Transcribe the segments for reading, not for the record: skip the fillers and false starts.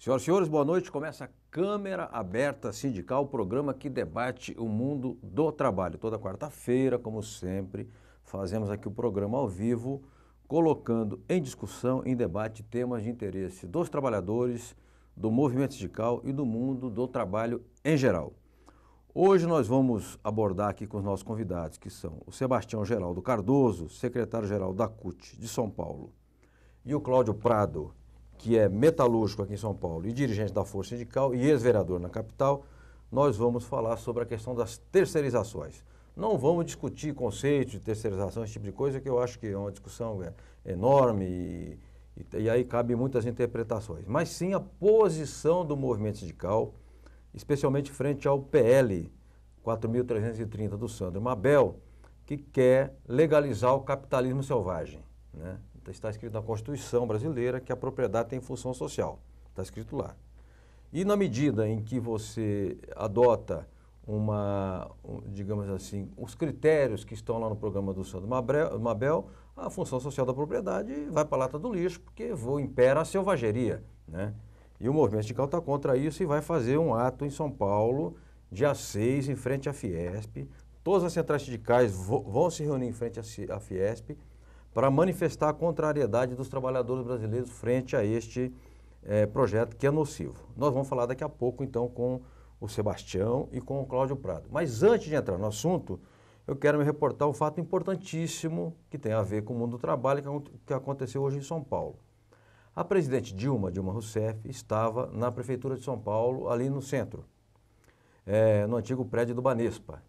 Senhoras e senhores, boa noite. Começa a Câmara Aberta Sindical, o programa que debate o mundo do trabalho. Toda quarta-feira, como sempre, fazemos aqui o programa ao vivo, colocando em discussão, em debate, temas de interesse dos trabalhadores, do movimento sindical e do mundo do trabalho em geral. Hoje nós vamos abordar aqui com os nossos convidados, que são o Sebastião Geraldo Cardoso, secretário-geral da CUT de São Paulo, e o Cláudio Prado, que é metalúrgico aqui em São Paulo e dirigente da Força Sindical e ex-vereador na capital. Nós vamos falar sobre a questão das terceirizações. Não vamos discutir conceitos de terceirização, esse tipo de coisa, que eu acho que é uma discussão enorme e aí cabe muitas interpretações. Mas sim a posição do movimento sindical, especialmente frente ao PL 4.330 do Sandro Mabel, que quer legalizar o capitalismo selvagem, né? Está escrito na Constituição brasileira que a propriedade tem função social. Está escrito lá. E na medida em que você adota digamos assim, os critérios que estão lá no programa do Sandro Mabel, a função social da propriedade vai para a lata do lixo, porque impera a selvageria, né? E o movimento sindical está contra isso e vai fazer um ato em São Paulo, dia 6, em frente à Fiesp. Todas as centrais sindicais vão se reunir em frente à Fiesp, para manifestar a contrariedade dos trabalhadores brasileiros frente a este projeto que é nocivo. Nós vamos falar daqui a pouco, então, com o Sebastião e com o Cláudio Prado. Mas antes de entrar no assunto, eu quero me reportar um fato importantíssimo que tem a ver com o mundo do trabalho que aconteceu hoje em São Paulo. A presidente Dilma Rousseff, estava na Prefeitura de São Paulo, ali no centro, no antigo prédio do Banespa,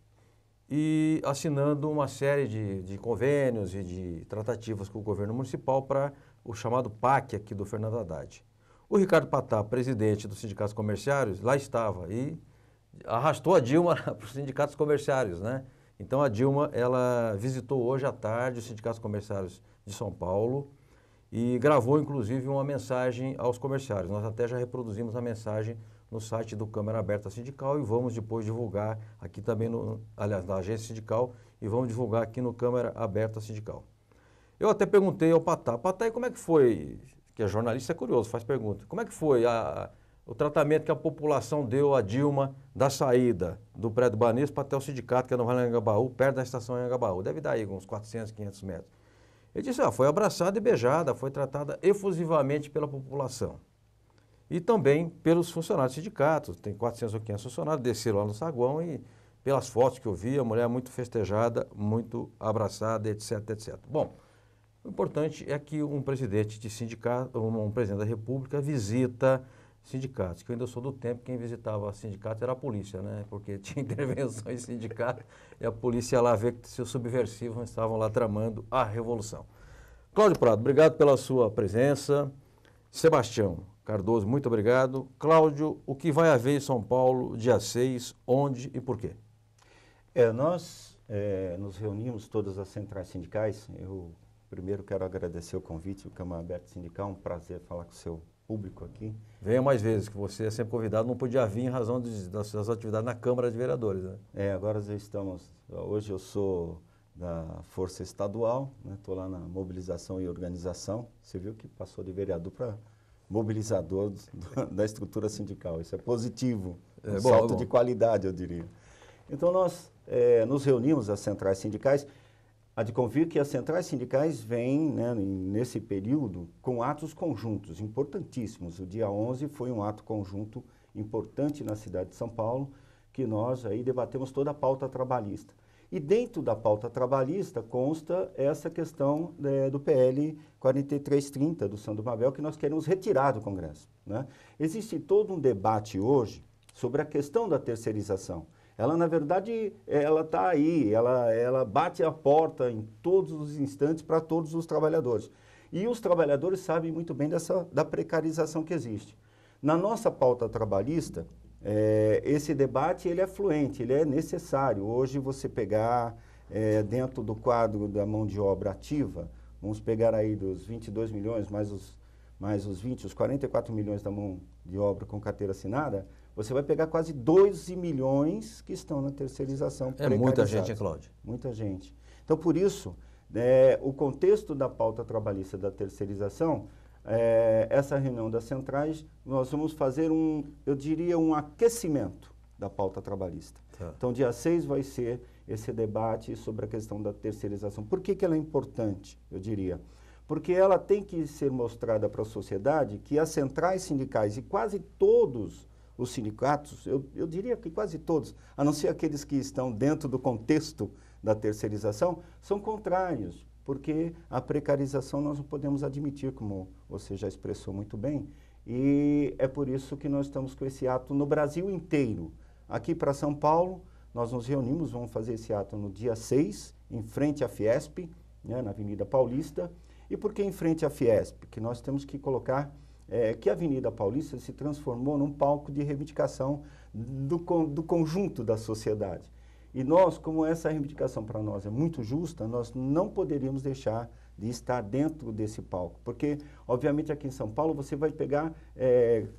e assinando uma série de convênios e de tratativas com o governo municipal para o chamado PAC aqui do Fernando Haddad. O Ricardo Patá, presidente dos sindicatos comerciários, lá estava e arrastou a Dilma para os sindicatos comerciários, né? Então a Dilma, ela visitou hoje à tarde os sindicatos comerciários de São Paulo e gravou inclusive uma mensagem aos comerciários. Nós até já reproduzimos a mensagem no site do Câmara Aberta Sindical e vamos depois divulgar aqui também, aliás, na agência sindical, e vamos divulgar aqui no Câmara Aberta Sindical. Eu até perguntei ao Patá, e como é que foi, que é jornalista, é curioso, faz pergunta, como é que foi o tratamento que a população deu a Dilma da saída do prédio Banespa até o sindicato, que é no Vale do Anhangabaú, perto da estação Anhangabaú, deve dar aí uns 400, 500 metros. Ele disse, foi abraçada e beijada, foi tratada efusivamente pela população. E também pelos funcionários do sindicato, tem 400 ou 500 funcionários, desceram lá no saguão e pelas fotos que eu vi, a mulher muito festejada, muito abraçada, etc, etc. Bom, o importante é que um presidente de sindicato, um presidente da República visita sindicatos, que eu ainda sou do tempo que quem visitava sindicatos era a polícia, né? Porque tinha intervenções em sindicato e a polícia ia lá ver se os subversivos não estavam lá tramando a revolução. Cláudio Prado, obrigado pela sua presença. Sebastião Cardoso, muito obrigado. Cláudio, o que vai haver em São Paulo, dia 6, onde e por quê? Nós nos reunimos, todas as centrais sindicais. Eu primeiro quero agradecer o convite do Câmara Aberta Sindical, um prazer falar com o seu público aqui. Venha mais vezes, que você é sempre convidado, não podia vir em razão das suas atividades na Câmara de Vereadores, né? Agora hoje eu sou da Força Estadual, estou lá na mobilização e organização. Você viu que passou de vereador para mobilizador da estrutura sindical. Isso é positivo, um salto de qualidade, eu diria. Então, nós nos reunimos, as centrais sindicais. Há de convir que as centrais sindicais vêm, nesse período, com atos conjuntos importantíssimos. O dia 11 foi um ato conjunto importante na cidade de São Paulo, que nós aí debatemos toda a pauta trabalhista. E dentro da pauta trabalhista consta essa questão do PL 4330 do Sandro Mabel, que nós queremos retirar do Congresso, né? Existe todo um debate hoje sobre a questão da terceirização. Ela, na verdade, ela está aí, ela bate a porta em todos os instantes para todos os trabalhadores. E os trabalhadores sabem muito bem da precarização que existe. Na nossa pauta trabalhista, esse debate ele é fluente, ele é necessário. Hoje você pegar dentro do quadro da mão de obra ativa, vamos pegar aí dos 22 milhões mais os 44 milhões da mão de obra com carteira assinada, você vai pegar quase 12 milhões que estão na terceirização. É muita gente, hein, Cláudio? Muita gente. Então, por isso, o contexto da pauta trabalhista da terceirização, essa reunião das centrais, nós vamos fazer eu diria, um aquecimento da pauta trabalhista. Tá. Então, dia 6 vai ser esse debate sobre a questão da terceirização. Por que ela é importante, eu diria? Porque ela tem que ser mostrada para a sociedade que as centrais sindicais e quase todos os sindicatos, eu diria que quase todos, a não ser aqueles que estão dentro do contexto da terceirização, são contrários, porque a precarização nós não podemos admitir, como você já expressou muito bem, e é por isso que nós estamos com esse ato no Brasil inteiro. Aqui para São Paulo, nós nos reunimos, vamos fazer esse ato no dia 6, em frente à Fiesp, né, na Avenida Paulista. E por que em frente à Fiesp? Que nós temos que colocar que a Avenida Paulista se transformou num palco de reivindicação do conjunto da sociedade. E nós, como essa reivindicação para nós é muito justa, nós não poderíamos deixar de estar dentro desse palco. Porque, obviamente, aqui em São Paulo, você vai pegar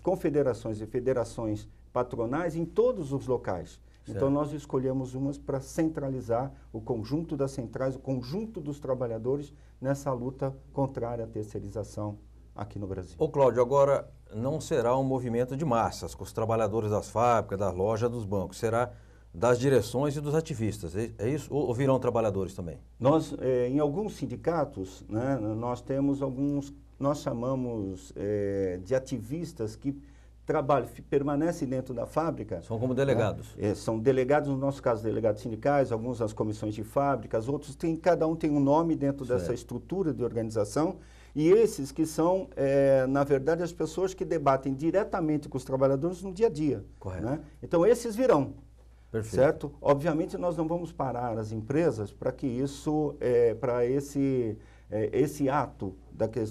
confederações e federações patronais em todos os locais. Certo. Então, nós escolhemos umas para centralizar o conjunto das centrais, o conjunto dos trabalhadores nessa luta contrária à terceirização aqui no Brasil. Ô Cláudio, agora não será um movimento de massas com os trabalhadores das fábricas, das lojas, dos bancos. Será das direções e dos ativistas, é isso? Ou virão trabalhadores também? Nós, em alguns sindicatos, né, nós temos nós chamamos de ativistas que permanecem dentro da fábrica. São como delegados? Né? São delegados, no nosso caso, delegados sindicais, alguns nas comissões de fábricas, outros cada um tem um nome dentro dessa estrutura de organização. E esses que são, na verdade, as pessoas que debatem diretamente com os trabalhadores no dia a dia. Correto. Né? Então, esses virão. Perfeito. Certo? Obviamente, nós não vamos parar as empresas para que isso, para esse ato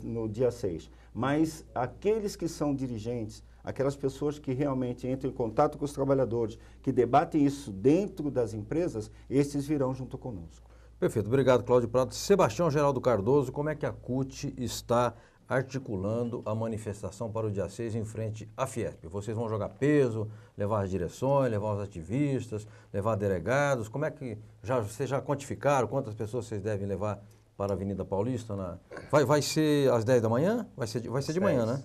no dia 6. Mas aqueles que são dirigentes, aquelas pessoas que realmente entram em contato com os trabalhadores, que debatem isso dentro das empresas, esses virão junto conosco. Perfeito. Obrigado, Cláudio Prado. Sebastião Geraldo Cardoso, como é que a CUT está articulando a manifestação para o dia 6 em frente à Fiesp? Vocês vão jogar peso, levar as direções, levar os ativistas, levar delegados? Como é que vocês já quantificaram quantas pessoas vocês devem levar para a Avenida Paulista? Vai ser às 10 da manhã? Vai ser de manhã, né?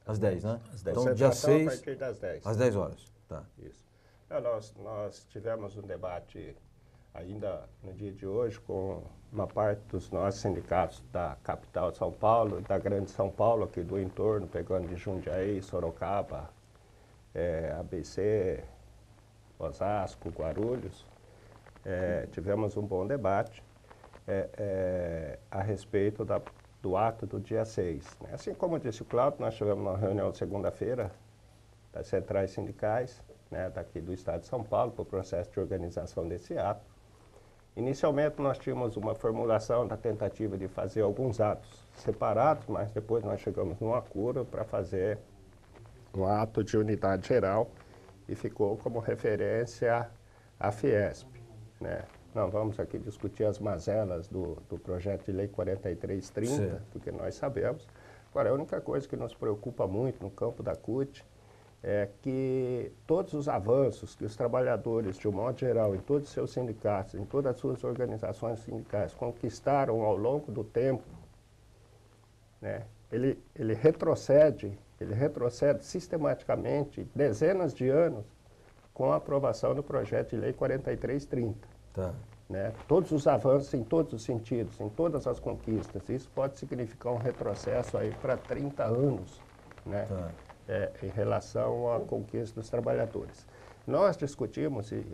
Às 10, né? Às 10. Então, dia 6, a partir das 10. Às 10 horas. Tá. Isso. Nós tivemos um debate ainda no dia de hoje com uma parte dos nossos sindicatos da capital de São Paulo, da grande São Paulo, aqui do entorno, pegando de Jundiaí, Sorocaba, ABC, Osasco, Guarulhos. Tivemos um bom debate a respeito do ato do dia 6. Né? Assim como disse o Cláudio, nós tivemos uma reunião de segunda-feira das centrais sindicais, né, daqui do estado de São Paulo, para o processo de organização desse ato. Inicialmente, nós tínhamos uma formulação da tentativa de fazer alguns atos separados, mas depois nós chegamos num acordo para fazer um ato de unidade geral e ficou como referência a Fiesp. Né? Não vamos aqui discutir as mazelas do projeto de lei 4330, Sim. porque nós sabemos. Agora, a única coisa que nos preocupa muito no campo da CUT é que todos os avanços que os trabalhadores, de um modo geral, em todos os seus sindicatos, em todas as suas organizações sindicais, conquistaram ao longo do tempo, né, ele retrocede sistematicamente dezenas de anos com a aprovação do projeto de lei 4330. Tá. Né? Todos os avanços em todos os sentidos, em todas as conquistas, isso pode significar um retrocesso aí para 30 anos, né? Tá. Em relação à conquista dos trabalhadores. Nós discutimos e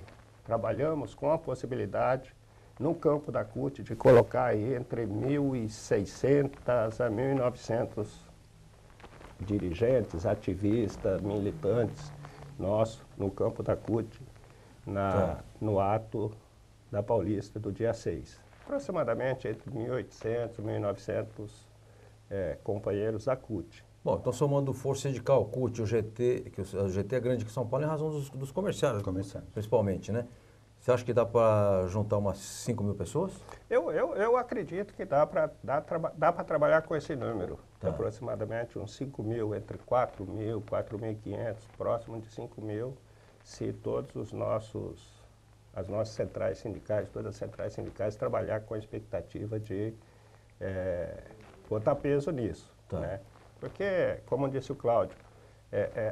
trabalhamos com a possibilidade, no campo da CUT, de colocar aí entre 1.600 a 1.900 dirigentes, ativistas, militantes, nossos, no campo da CUT, no ato da Paulista do dia 6. Aproximadamente entre 1.800 e 1.900 companheiros da CUT. Bom, então somando força sindical, CUT, o GT, que o GT é grande aqui em São Paulo em razão dos comerciários, principalmente, né? Você acha que dá para juntar umas 5 mil pessoas? Eu acredito que dá para trabalhar com esse número. Tá. Aproximadamente uns 5 mil, entre 4 mil, 4.500, próximo de 5 mil, se todos as nossas centrais sindicais, todas as centrais sindicais, trabalhar com a expectativa de botar peso nisso. Tá. Né? Porque, como disse o Cláudio,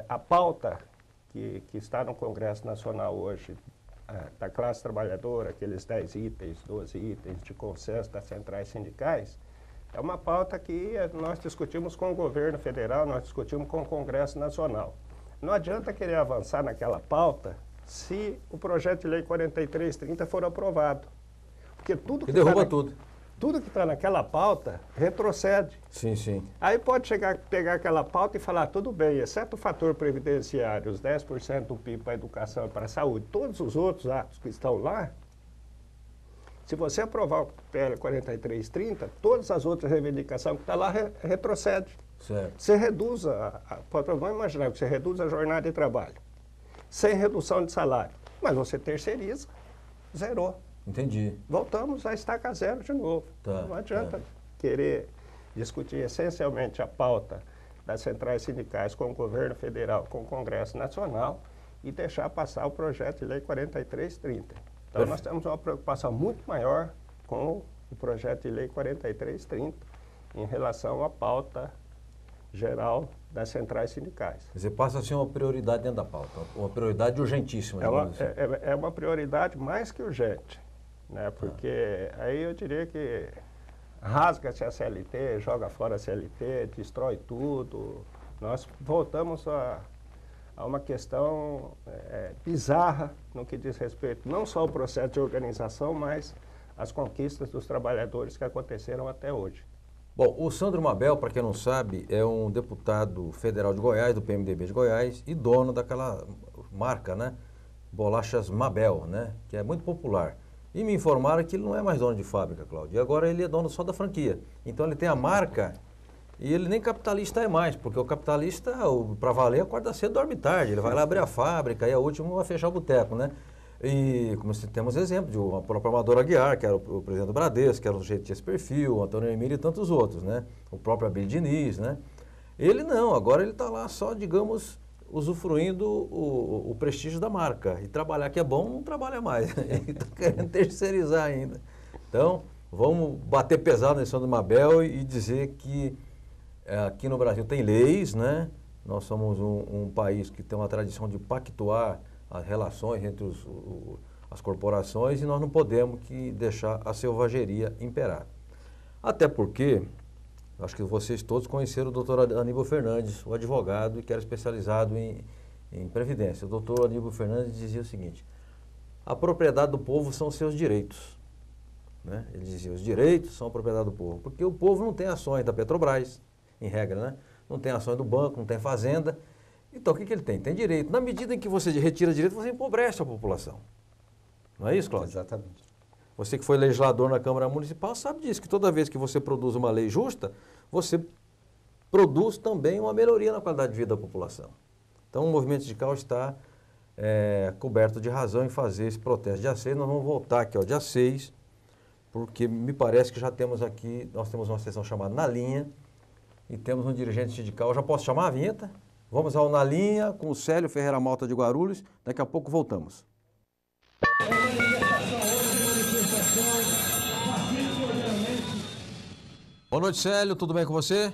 a pauta que está no Congresso Nacional hoje, da classe trabalhadora, aqueles 10 itens, 12 itens de consenso das centrais sindicais, é uma pauta que nós discutimos com o governo federal, nós discutimos com o Congresso Nacional. Não adianta querer avançar naquela pauta se o projeto de lei 4330 for aprovado. Porque tudo que derruba tudo. Tudo que está naquela pauta retrocede. Sim, sim. Aí pode pegar aquela pauta e falar, tudo bem, exceto o fator previdenciário, os 10% do PIB para a educação e para a saúde, todos os outros atos que estão lá, se você aprovar o PL 4330, todas as outras reivindicações que estão lá retrocedem. Certo. Você reduz, vamos imaginar que você reduz a jornada de trabalho, sem redução de salário, mas você terceiriza, zerou. Entendi. Voltamos a estaca zero de novo. Tá, Não adianta querer discutir essencialmente a pauta das centrais sindicais com o governo federal, com o Congresso Nacional e deixar passar o projeto de lei 4330. Então nós temos uma preocupação muito maior com o projeto de lei 4330 em relação à pauta geral das centrais sindicais. Quer dizer, passa a ser uma prioridade dentro da pauta, uma prioridade urgentíssima. É uma prioridade mais que urgente, né? Porque aí eu diria que rasga-se a CLT, joga fora a CLT, destrói tudo. Nós voltamos a uma questão bizarra no que diz respeito não só ao processo de organização, mas às conquistas dos trabalhadores que aconteceram até hoje. Bom, o Sandro Mabel, para quem não sabe, é um deputado federal de Goiás, do PMDB de Goiás, e dono daquela marca, né? Bolachas Mabel, né? Que é muito popular. E me informaram que ele não é mais dono de fábrica, Cláudio. E agora ele é dono só da franquia. Então ele tem a marca e ele nem capitalista é mais, porque o capitalista, para valer, acorda cedo e dorme tarde. Ele vai lá abrir a fábrica e a última vai fechar o boteco, né? E como temos exemplo de o próprio Amador Aguiar, que era o presidente do Bradesco, que era um sujeito que tinha esse perfil, o Antônio Emílio e tantos outros, né? O próprio Abel Diniz, né? Ele não, agora ele está lá só, digamos, usufruindo o prestígio da marca. E trabalhar que é bom, não trabalha mais. Ele está querendo terceirizar ainda. Então, vamos bater pesado nesse Sandro Mabel e dizer que aqui no Brasil tem leis, né? Nós somos um país que tem uma tradição de pactuar as relações entre as corporações e nós não podemos deixar a selvageria imperar. Até porque, acho que vocês todos conheceram o doutor Aníbal Fernandes, o advogado que era especializado em previdência. O doutor Aníbal Fernandes dizia o seguinte: a propriedade do povo são os seus direitos. Né? Ele dizia, os direitos são a propriedade do povo, porque o povo não tem ações da Petrobras, em regra, né? Não tem ações do banco, não tem fazenda. Então, o que ele tem? Tem direito. Na medida em que você retira direito, você empobrece a população. Não é isso, Cláudio? Exatamente. Você que foi legislador na Câmara Municipal sabe disso, que toda vez que você produz uma lei justa, você produz também uma melhoria na qualidade de vida da população. Então, o movimento sindical está coberto de razão em fazer esse protesto. Dia 6, nós vamos voltar aqui, ó, dia 6, porque me parece que já temos aqui, nós temos uma sessão chamada Na Linha, e temos um dirigente sindical. Eu já posso chamar a vinheta? Vamos ao Na Linha com o Célio Ferreira Malta de Guarulhos. Daqui a pouco voltamos. Boa noite, Célio. Tudo bem com você?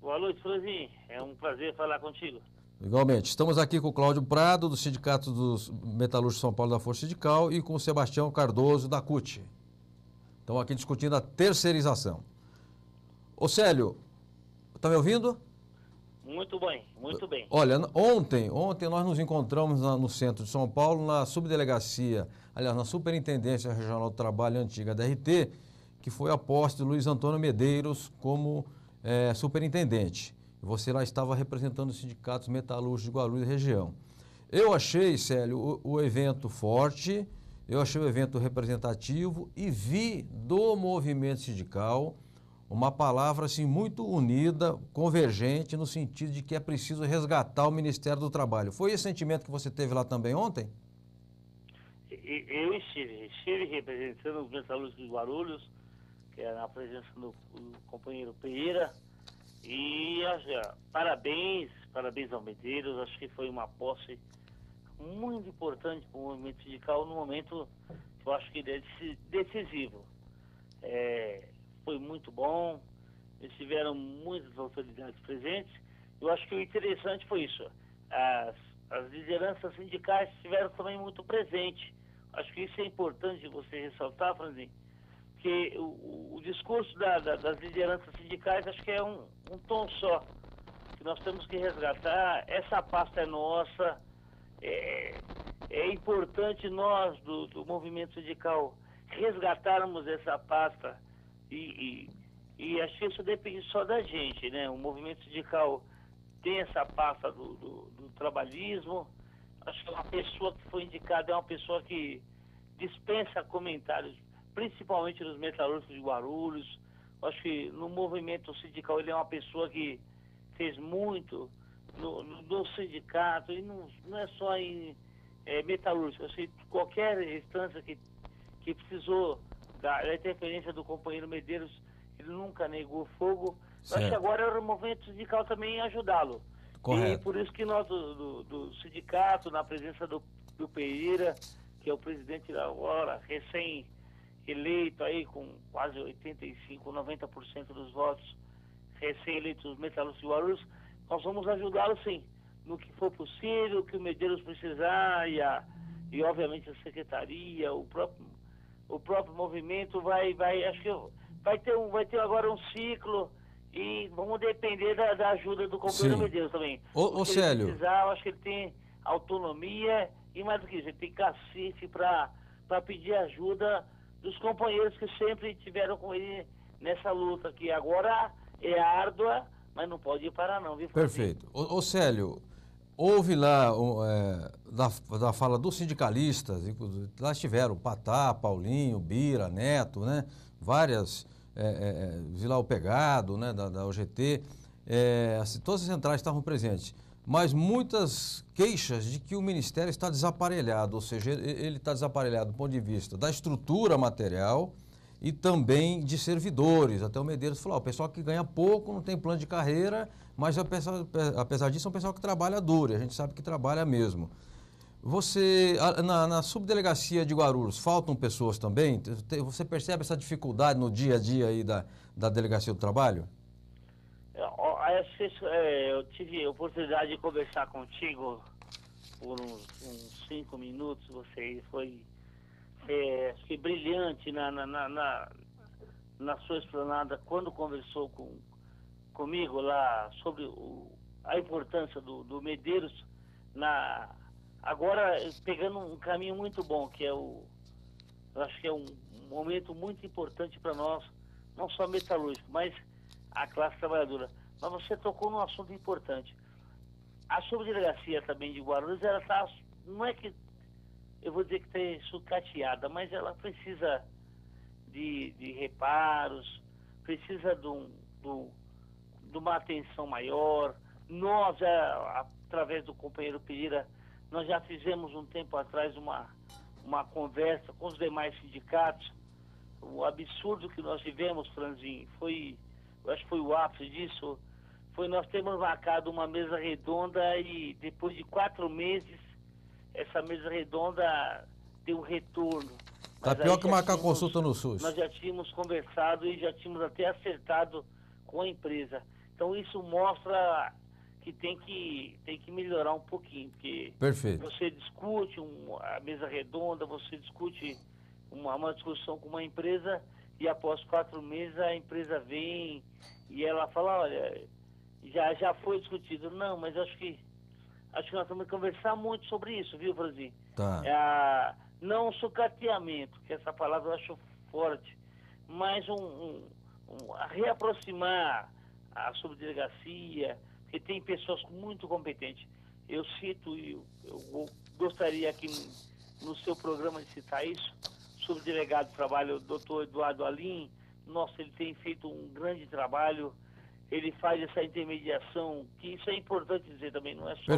Boa noite, Franzinho. É um prazer falar contigo. Igualmente. Estamos aqui com o Cláudio Prado, do Sindicato dos Metalúrgicos de São Paulo da Força Sindical, e com o Sebastião Cardoso, da CUT. Estamos aqui discutindo a terceirização. Ô, Célio, está me ouvindo? Muito bem, muito bem. Olha, ontem nós nos encontramos no centro de São Paulo, na subdelegacia, aliás, na Superintendência Regional do Trabalho antiga da RT, que foi a posse de Luiz Antônio Medeiros como superintendente. Você lá estava representando os sindicatos metalúrgicos de Guarulhos e região. Eu achei, Célio, o evento forte, eu achei o evento representativo e vi do movimento sindical uma palavra assim muito unida, convergente, no sentido de que é preciso resgatar o Ministério do Trabalho. Foi esse sentimento que você teve lá também ontem? Eu estive representando os metalúrgicos de Guarulhos, que é na presença do companheiro Pereira, e parabéns ao Medeiros. Acho que foi uma posse muito importante para o movimento sindical, num momento que eu acho que é decisivo. Foi muito bom. estiveram muitas autoridades presentes. Eu acho que o interessante foi isso. As lideranças sindicais estiveram também muito presentes. Acho que isso é importante você ressaltar, Franzinho, que o discurso das lideranças sindicais acho que é um tom só, que nós temos que resgatar. Essa pasta é nossa, é importante nós do movimento sindical resgatarmos essa pasta e acho que isso depende só da gente, né? O movimento sindical tem essa pasta do trabalhismo. Acho que uma pessoa que foi indicada é uma pessoa que dispensa comentários, principalmente nos metalúrgicos de Guarulhos. Acho que no movimento sindical ele é uma pessoa que fez muito no sindicato, e não é só em metalúrgico. Acho que qualquer instância que precisou da interferência do companheiro Medeiros, ele nunca negou fogo. Acho que agora é o movimento sindical também ajudá-lo. Correto. E por isso que nós do sindicato, na presença do Pereira, que é o presidente da agora, recém-eleito aí com quase 85%, 90% dos votos, recém-eleitos metalúrgicos de Guarulhos, nós vamos ajudá-lo sim, no que for possível, que o Medeiros precisar, e obviamente a secretaria, o próprio movimento acho que vai ter agora um ciclo, e vamos depender da ajuda do companheiro Medeiros também. Ô Célio, precisar, eu acho que ele tem autonomia, e mais do que isso, ele tem cacife para pedir ajuda dos companheiros que sempre estiveram com ele nessa luta, que agora é árdua, mas não pode parar não, viu? Perfeito. Ô Célio, houve lá, da fala dos sindicalistas, lá estiveram Patá, Paulinho, Bira, Neto, né? Várias, vi lá o Pegado, né? Da UGT, assim, todas as centrais estavam presentes, mas muitas queixas de que o Ministério está desaparelhado, ou seja, ele está desaparelhado do ponto de vista da estrutura material e também de servidores. Até o Medeiros falou, o pessoal que ganha pouco, não tem plano de carreira, mas apesar disso é um pessoal que trabalha duro, e a gente sabe que trabalha mesmo. Você, na subdelegacia de Guarulhos, faltam pessoas também? Você percebe essa dificuldade no dia a dia aí da Delegacia do Trabalho? Eu tive a oportunidade de conversar contigo por uns 5 minutos. Você foi acho que brilhante na sua explanada quando conversou comigo lá sobre a importância do Medeiros, agora pegando um caminho muito bom, que eu acho que é um momento muito importante para nós, não só metalúrgico, mas a classe trabalhadora. Mas você tocou num assunto importante. A subdelegacia também de Guarulhos, ela está, não é que eu vou dizer que está sucateada, mas ela precisa de reparos, precisa de uma atenção maior. Nós, através do companheiro Pereira, nós já fizemos um tempo atrás uma conversa com os demais sindicatos. O absurdo que nós tivemos, Franzinho, eu acho que foi o ápice disso, foi nós termos marcado uma mesa redonda e depois de 4 meses, essa mesa redonda deu retorno. Tá pior que marcar consulta no SUS. Nós já tínhamos conversado e já tínhamos até acertado com a empresa. Então isso mostra que tem que melhorar um pouquinho, porque Perfeito. Você discute a mesa redonda, você discute uma discussão com uma empresa e após 4 meses a empresa vem e ela fala, olha, já foi discutido. Não, mas acho que nós temos que conversar muito sobre isso, viu, Franzinho? Tá. Não sucateamento, que essa palavra eu acho forte, mas reaproximar a subdelegacia, porque tem pessoas muito competentes. Eu cito, eu gostaria aqui no seu programa de citar isso, subdelegado de trabalho, o doutor Eduardo Alim. Nossa, ele tem feito um grande trabalho, ele faz essa intermediação, que isso é importante dizer também, não é só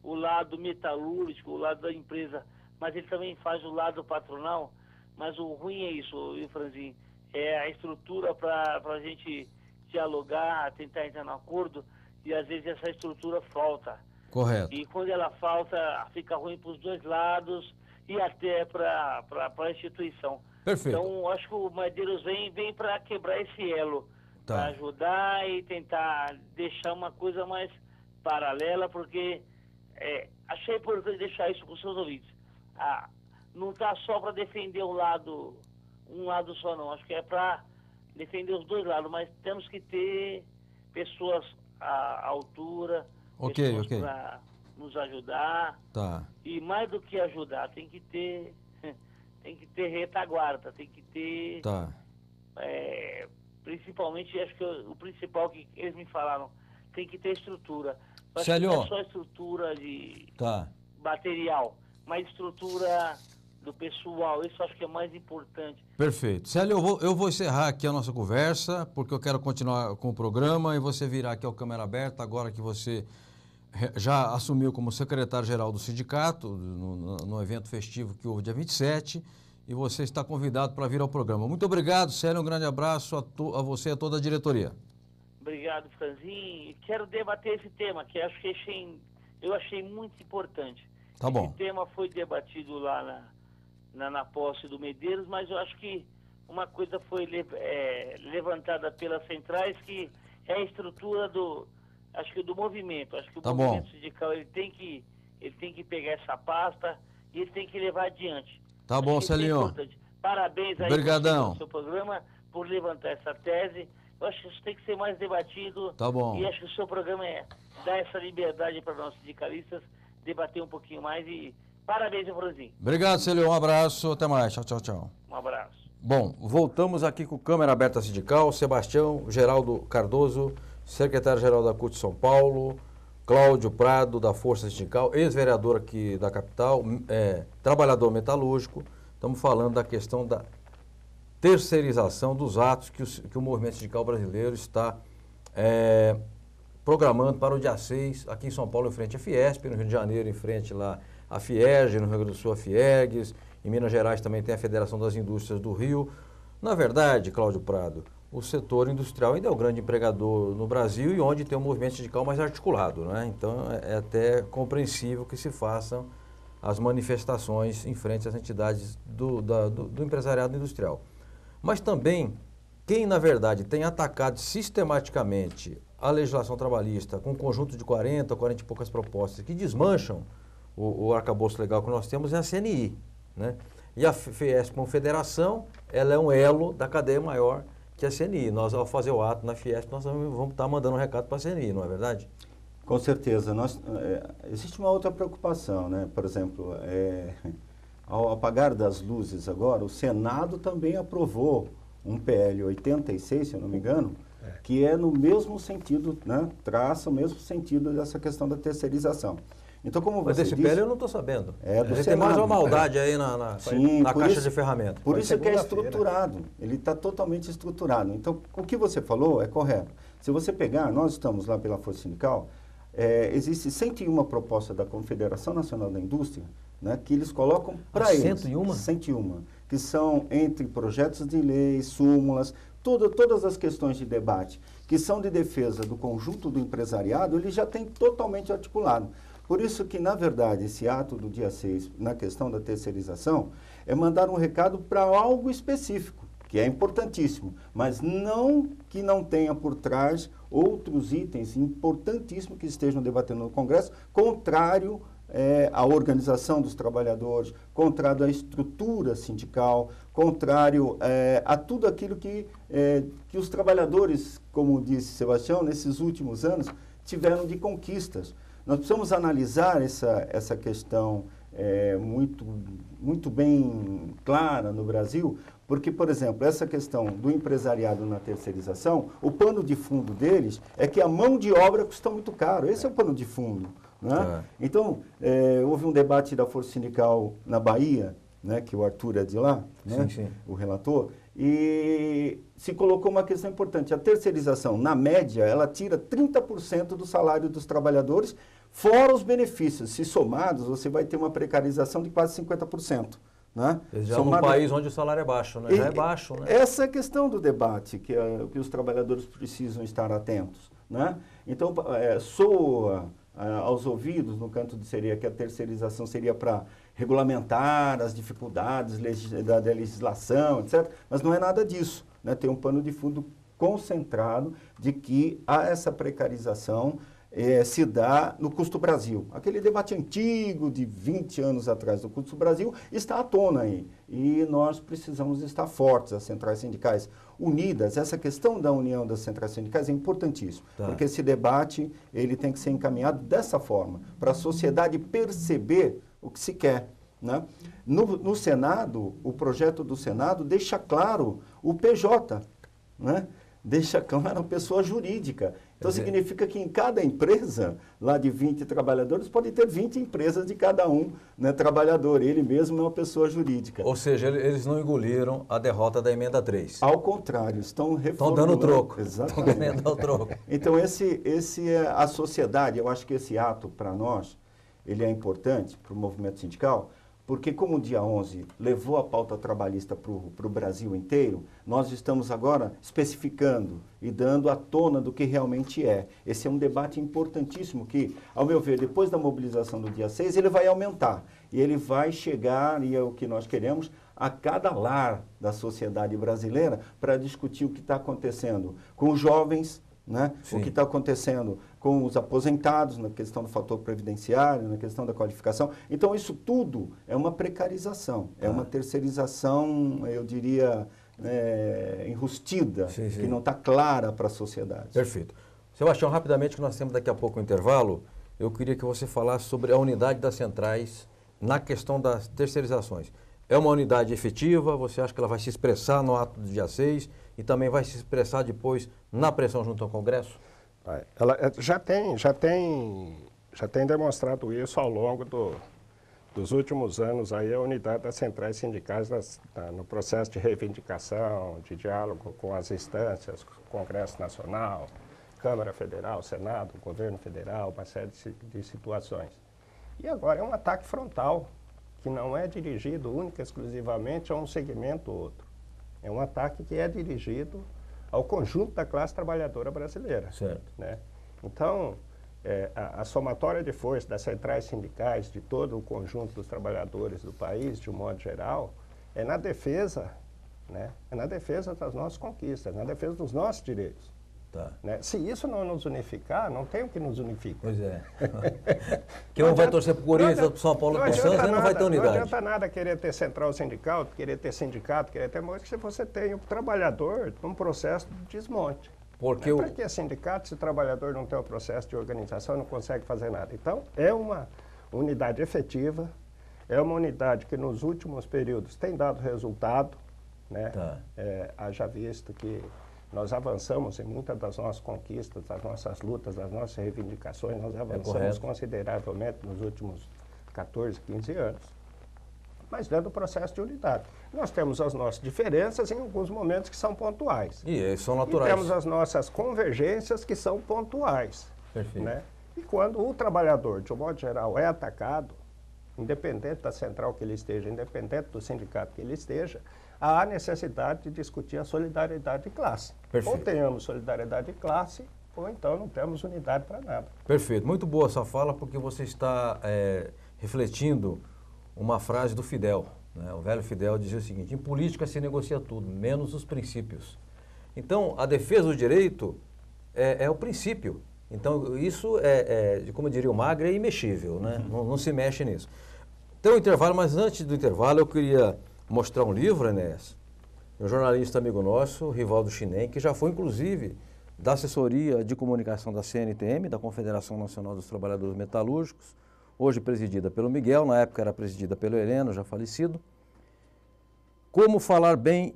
o lado metalúrgico, o lado da empresa, mas ele também faz o lado patronal. Mas o ruim é isso, viu, Franzinho? É a estrutura para a gente dialogar, tentar entrar no acordo, e às vezes essa estrutura falta. Correto. E quando ela falta, fica ruim para os dois lados e até para a instituição. Perfeito. Então, acho que o Medeiros vem para quebrar esse elo. Tá. para ajudar e tentar deixar uma coisa mais paralela, porque achei importante deixar isso com os seus ouvintes. Não está só para defender um lado só não, acho que é para defender os dois lados, mas temos que ter pessoas à altura, pessoas para nos ajudar. Tá. E mais do que ajudar, tem que ter retaguarda, tem que ter... Tá. Principalmente, acho que o principal que eles me falaram, tem que ter estrutura. Acho Célio. que não é só estrutura de material, mas estrutura do pessoal, isso acho que é mais importante. Perfeito. Célio, eu vou encerrar aqui a nossa conversa, porque eu quero continuar com o programa e você virá aqui ao Câmara Aberta, agora que você já assumiu como secretário-geral do sindicato, no evento festivo que houve dia 27, e você está convidado para vir ao programa. Muito obrigado, Célio, um grande abraço a você e a toda a diretoria. Obrigado, Franzinho. Quero debater esse tema, que acho que eu achei muito importante. Tá bom. Esse tema foi debatido lá na posse do Medeiros, mas eu acho que uma coisa foi levantada pelas centrais, que é a estrutura do movimento. Acho que o movimento sindical ele tem que pegar essa pasta e ele tem que levar adiante. Tá bom, Celinho. Parabéns aí pelo seu programa por levantar essa tese. Eu acho que isso tem que ser mais debatido. Tá bom. E acho que o seu programa dá essa liberdade para nós sindicalistas debater um pouquinho mais. E parabéns, Franzinho. Obrigado, Celio. Um abraço. Até mais. Tchau, tchau, tchau. Um abraço. Bom, voltamos aqui com Câmara Aberta Sindical. Sebastião Geraldo Cardoso, secretário-geral da CUT São Paulo. Cláudio Prado, da Força Sindical, ex-vereador aqui da capital, trabalhador metalúrgico. Estamos falando da questão da terceirização dos atos que o movimento sindical brasileiro está programando para o dia 6, aqui em São Paulo, em frente à Fiesp, no Rio de Janeiro, em frente lá à Fiergs, no Rio Grande do Sul, a Fiergs, em Minas Gerais também tem a Federação das Indústrias do Rio. Na verdade, Cláudio Prado, o setor industrial ainda é o grande empregador no Brasil e onde tem um movimento sindical mais articulado, né? Então é até compreensível que se façam as manifestações em frente às entidades do empresariado industrial. Mas também, quem na verdade tem atacado sistematicamente a legislação trabalhista com um conjunto de 40 e poucas propostas que desmancham o arcabouço legal que nós temos é a CNI, né? E a Fiesp, como federação, ela é um elo da cadeia maior que a CNI. Nós, ao fazer o ato na Fiesp, nós vamos estar mandando um recado para a CNI, não é verdade? Com certeza. Existe uma outra preocupação, né? Por exemplo, ao apagar das luzes agora, o Senado também aprovou um PL 86, se eu não me engano, que é no mesmo sentido, né? Traça o mesmo sentido dessa questão da terceirização. Então, como você disse... Mas desse PL eu não estou sabendo. Tem mais uma maldade aí na caixa de ferramentas. Por isso que é estruturado. Ele está totalmente estruturado. Então, o que você falou é correto. Se você pegar, nós estamos lá pela Força Sindical, existe 101 propostas da Confederação Nacional da Indústria, né, que eles colocam para eles. 101? 101. Que são entre projetos de lei, súmulas, todas as questões de debate que são de defesa do conjunto do empresariado, ele já tem totalmente articulado. Por isso que, na verdade, esse ato do dia 6, na questão da terceirização, é mandar um recado para algo específico, que é importantíssimo, mas não que não tenha por trás outros itens importantíssimos que estejam debatendo no Congresso, contrário à organização dos trabalhadores, contrário à estrutura sindical, contrário a tudo aquilo que os trabalhadores, como disse Sebastião, nesses últimos anos, tiveram de conquistas. Nós precisamos analisar essa questão muito bem clara no Brasil, porque, por exemplo, essa questão do empresariado na terceirização, o pano de fundo deles é que a mão de obra custa muito caro. Esse é o pano de fundo. Né? Então, houve um debate da Força Sindical na Bahia, né, que o Arthur é de lá, né, sim. O relator, e se colocou uma questão importante. A terceirização, na média, ela tira 30% do salário dos trabalhadores, fora os benefícios. Se somados, você vai ter uma precarização de quase 50%. Né? Já num país onde o salário é baixo, né? Já é baixo, né? Essa é a questão do debate, que os trabalhadores precisam estar atentos. Né? Então, soa aos ouvidos, no canto de seria que a terceirização seria para regulamentar as dificuldades da legislação, etc. Mas não é nada disso. Né? Tem um pano de fundo concentrado de que há essa precarização se dá no Custo Brasil. Aquele debate antigo de 20 anos atrás do Custo Brasil está à tona aí. E nós precisamos estar fortes, as centrais sindicais unidas. Essa questão da união das centrais sindicais é importantíssimo, porque esse debate ele tem que ser encaminhado dessa forma, para a sociedade perceber o que se quer. Né? No Senado, o projeto do Senado deixa claro o PJ, né? Deixa claro a pessoa jurídica. Então, significa que em cada empresa, lá de 20 trabalhadores, pode ter 20 empresas de cada um, né, trabalhador. Ele mesmo é uma pessoa jurídica. Ou seja, eles não engoliram a derrota da emenda 3. Ao contrário, estão reformulando. Estão dando troco. Exatamente. Estão ganhando o troco. Então, esse é a sociedade. Eu acho que esse ato, para nós, ele é importante para o movimento sindical, porque como o dia 11 levou a pauta trabalhista para o Brasil inteiro, nós estamos agora especificando e dando à tona do que realmente é. Esse é um debate importantíssimo que, ao meu ver, depois da mobilização do dia 6, ele vai aumentar. E ele vai chegar, e é o que nós queremos, a cada lar da sociedade brasileira para discutir o que está acontecendo com os jovens, né? O que está acontecendo com os aposentados, na questão do fator previdenciário, na questão da qualificação. Então, isso tudo é uma precarização, é uma terceirização, eu diria, enrustida, que não está clara para a sociedade. Perfeito. Sebastião, rapidamente, que nós temos daqui a pouco um intervalo, eu queria que você falasse sobre a unidade das centrais na questão das terceirizações. É uma unidade efetiva? Você acha que ela vai se expressar no ato do dia 6 e também vai se expressar depois na pressão junto ao Congresso? Ela já tem demonstrado isso ao longo dos últimos anos, aí a unidade das centrais sindicais no processo de reivindicação, de diálogo com as instâncias, Congresso Nacional, Câmara Federal, Senado, Governo Federal, uma série de situações. E agora é um ataque frontal, que não é dirigido única e exclusivamente a um segmento ou outro. É um ataque que é dirigido ao conjunto da classe trabalhadora brasileira. Certo. Né? Então, a somatória de forças das centrais sindicais, de todo o conjunto dos trabalhadores do país, de um modo geral, é na defesa, né? É na defesa das nossas conquistas, na defesa dos nossos direitos. Tá. Né? Se isso não nos unificar, não tem o que nos unifica. Pois é. Que um vai torcer para o Corinthians, para o São Paulo, para o Santos, aí não vai ter unidade. Não adianta nada querer ter central sindical, querer ter sindicato, querer ter muito, se você tem o trabalhador num processo de desmonte. Porque Para que sindicato, se o trabalhador não tem o processo de organização, não consegue fazer nada? Então, é uma unidade efetiva, é uma unidade que nos últimos períodos tem dado resultado, né? Tá. Haja visto que nós avançamos em muitas das nossas conquistas, das nossas lutas, das nossas reivindicações, nós avançamos consideravelmente nos últimos 14, 15 anos, mas dentro do processo de unidade. Nós temos as nossas diferenças em alguns momentos que são pontuais. E são naturais. E temos as nossas convergências que são pontuais. Perfeito. Né? E quando o trabalhador, de um modo geral, é atacado, independente da central que ele esteja, independente do sindicato que ele esteja, há necessidade de discutir a solidariedade de classe. Perfeito. Ou tenhamos solidariedade de classe, ou então não temos unidade para nada. Perfeito. Muito boa essa fala, porque você está refletindo uma frase do Fidel. Né? O velho Fidel dizia o seguinte: em política se negocia tudo, menos os princípios. Então, a defesa do direito é o princípio. Então, isso como diria o Magre, é imexível, né? Não se mexe nisso. Tem um intervalo, mas antes do intervalo eu queria mostrar um livro, Enéas, um jornalista amigo nosso, Rivaldo Chinem, que já foi, inclusive, da assessoria de comunicação da CNTM, da Confederação Nacional dos Trabalhadores Metalúrgicos, hoje presidida pelo Miguel, na época era presidida pelo Heleno, já falecido. Como falar bem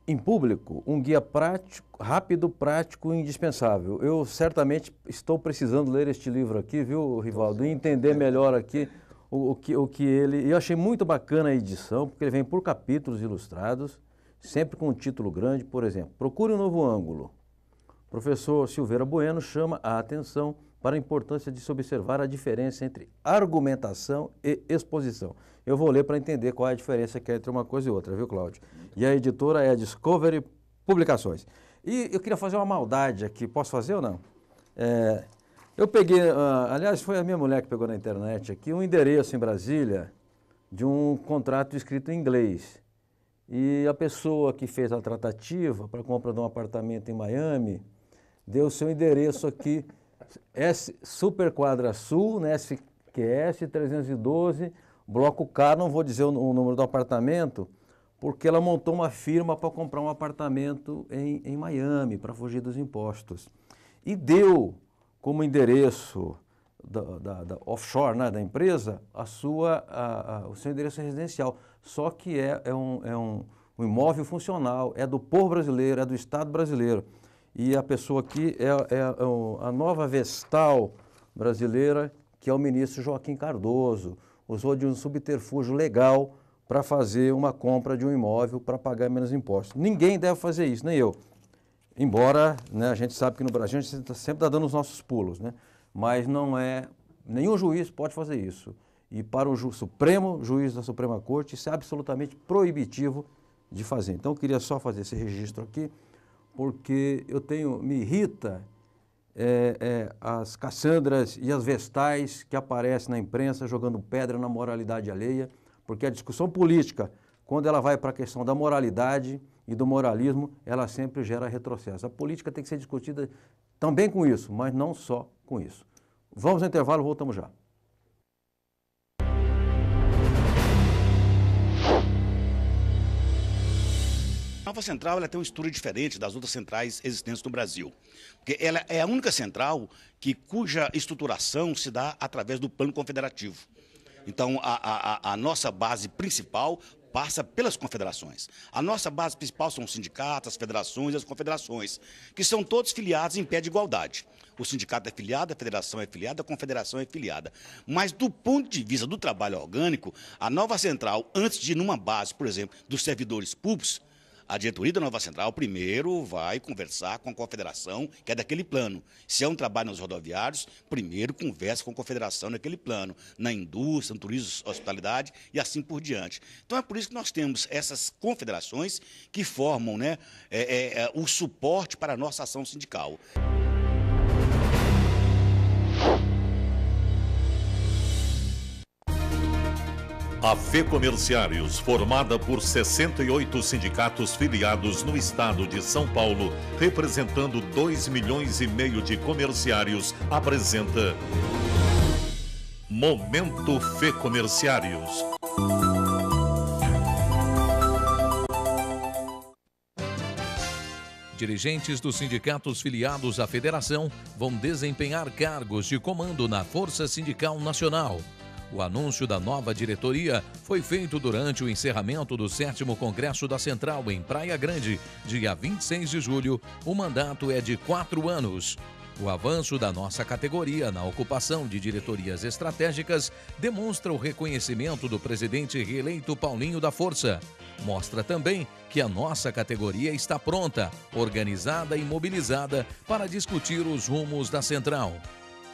em público, um guia prático, rápido, prático e indispensável. Eu certamente estou precisando ler este livro aqui, viu, Rivaldo, e entender melhor aqui o que ele... Eu achei muito bacana a edição, porque ele vem por capítulos ilustrados, sempre com um título grande. Por exemplo, Procure um Novo Ângulo. O professor Silveira Bueno chama a atenção para a importância de se observar a diferença entre argumentação e exposição. Eu vou ler para entender qual é a diferença que é entre uma coisa e outra, viu, Cláudio? E a editora é a Discovery Publicações. E eu queria fazer uma maldade aqui, posso fazer ou não? Eu peguei, aliás, foi a minha mulher que pegou na internet aqui, um endereço em Brasília de um contrato escrito em inglês. E a pessoa que fez a tratativa para a compra de um apartamento em Miami deu seu endereço aqui, Super Quadra Sul, né, SQS 312, Bloco K, não vou dizer o número do apartamento, porque ela montou uma firma para comprar um apartamento em Miami, para fugir dos impostos. E deu como endereço da offshore, né, da empresa, o seu endereço residencial. Só que é um imóvel funcional, é do povo brasileiro, é do Estado brasileiro. E a pessoa aqui é a nova Vestal brasileira, que é o ministro Joaquim Cardoso. Usou de um subterfúgio legal para fazer uma compra de um imóvel para pagar menos impostos. Ninguém deve fazer isso, nem eu. Embora, né, a gente sabe que no Brasil a gente sempre está dando os nossos pulos, né? Mas não é, nenhum juiz pode fazer isso. E para o Supremo, juiz da Suprema Corte, isso é absolutamente proibitivo de fazer. Então eu queria só fazer esse registro aqui, porque me irrita as Cassandras e as Vestais que aparecem na imprensa jogando pedra na moralidade alheia, porque a discussão política, quando ela vai para a questão da moralidade e do moralismo, ela sempre gera retrocesso. A política tem que ser discutida também com isso, mas não só com isso. Vamos ao intervalo, voltamos já. A Nova Central ela tem uma estrutura diferente das outras centrais existentes no Brasil, porque ela é a única central cuja estruturação se dá através do plano confederativo. Então, a nossa base principal passa pelas confederações. A nossa base principal são os sindicatos, as federações e as confederações, que são todos filiados em pé de igualdade. O sindicato é filiado, a federação é filiada, a confederação é filiada. Mas, do ponto de vista do trabalho orgânico, a Nova Central, antes de ir numa base, por exemplo, dos servidores públicos, a diretoria da Nova Central primeiro vai conversar com a confederação, que é daquele plano. Se é um trabalho nos rodoviários, primeiro conversa com a confederação naquele plano, na indústria, no turismo, hospitalidade e assim por diante. Então é por isso que nós temos essas confederações que formam, né, o suporte para a nossa ação sindical. A FEComerciários, formada por 68 sindicatos filiados no estado de São Paulo, representando 2,5 milhões de comerciários, apresenta Momento FEComerciários. Dirigentes dos sindicatos filiados à federação vão desempenhar cargos de comando na Força Sindical Nacional. O anúncio da nova diretoria foi feito durante o encerramento do 7º Congresso da Central em Praia Grande, dia 26 de julho. O mandato é de 4 anos. O avanço da nossa categoria na ocupação de diretorias estratégicas demonstra o reconhecimento do presidente reeleito Paulinho da Força. Mostra também que a nossa categoria está pronta, organizada e mobilizada para discutir os rumos da Central.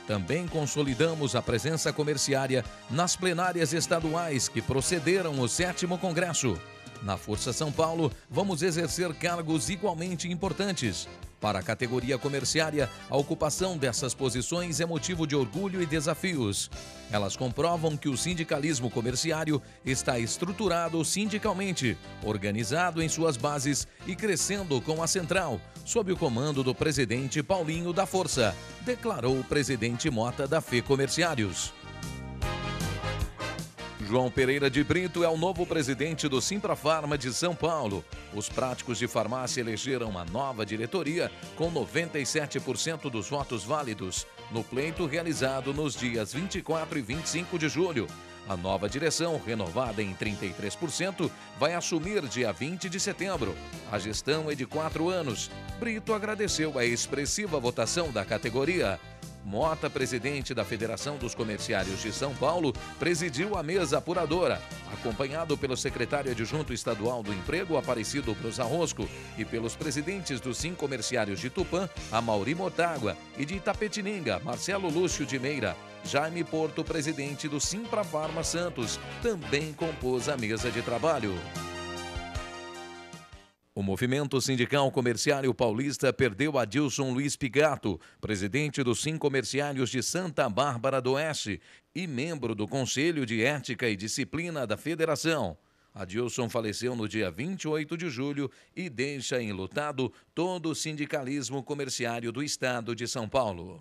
Também consolidamos a presença comerciária nas plenárias estaduais que procederam o 7º Congresso. Na Força São Paulo, vamos exercer cargos igualmente importantes. Para a categoria comerciária, a ocupação dessas posições é motivo de orgulho e desafios. Elas comprovam que o sindicalismo comerciário está estruturado sindicalmente, organizado em suas bases e crescendo com a central, sob o comando do presidente Paulinho da Força, declarou o presidente Mota da FEComerciários. João Pereira de Brito é o novo presidente do Simprafarma de São Paulo. Os práticos de farmácia elegeram uma nova diretoria com 97% dos votos válidos no pleito realizado nos dias 24 e 25 de julho. A nova direção, renovada em 33%, vai assumir dia 20 de setembro. A gestão é de 4 anos. Brito agradeceu a expressiva votação da categoria. Mota, presidente da Federação dos Comerciários de São Paulo, presidiu a mesa apuradora, acompanhado pelo secretário adjunto estadual do Emprego, Aparecido Cruz Arrosco, e pelos presidentes dos Simcomerciários de Tupã, Amauri Mortágua, e de Itapetininga, Marcelo Lúcio de Meira. Jaime Porto, presidente do Simprafarma Santos, também compôs a mesa de trabalho. O movimento sindical comerciário paulista perdeu Adilson Luiz Pigato, presidente dos Simcomerciários de Santa Bárbara do Oeste e membro do Conselho de Ética e Disciplina da Federação. Adilson faleceu no dia 28 de julho e deixa enlutado todo o sindicalismo comerciário do estado de São Paulo.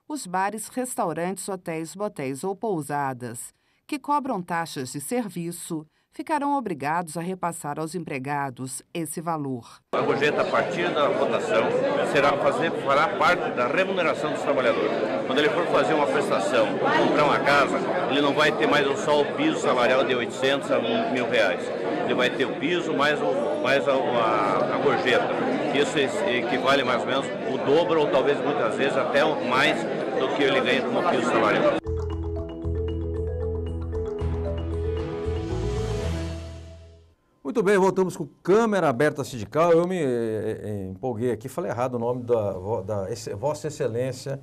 Os bares, restaurantes, hotéis, motéis ou pousadas que cobram taxas de serviço ficarão obrigados a repassar aos empregados esse valor. A gorjeta, a partir da votação, fará parte da remuneração dos trabalhadores. Quando ele for fazer uma prestação, comprar uma casa, ele não vai ter mais só o piso salarial de 800 a R$1.000. Ele vai ter o piso mais a gorjeta. Isso equivale mais ou menos o dobro ou talvez muitas vezes até mais do que ele ganha como piso salarial. Muito bem, voltamos com Câmara Aberta Sindical. Eu me empolguei aqui, falei errado o nome da Vossa Excelência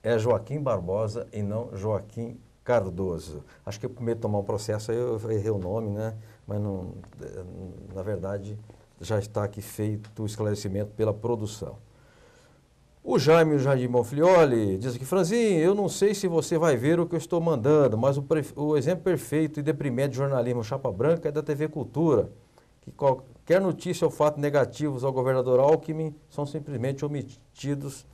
é Joaquim Barbosa e não Joaquim Cardoso. Acho que eu com medo de tomar um processo aí eu errei o nome, né? Mas não, na verdade já está aqui feito o esclarecimento pela produção. O Jaime Jardim Monflioli diz aqui: Franzinho, eu não sei se você vai ver o que eu estou mandando, mas o exemplo perfeito e deprimente de jornalismo chapa branca é da TV Cultura, que qualquer notícia ou fato negativos ao governador Alckmin são simplesmente omitidos.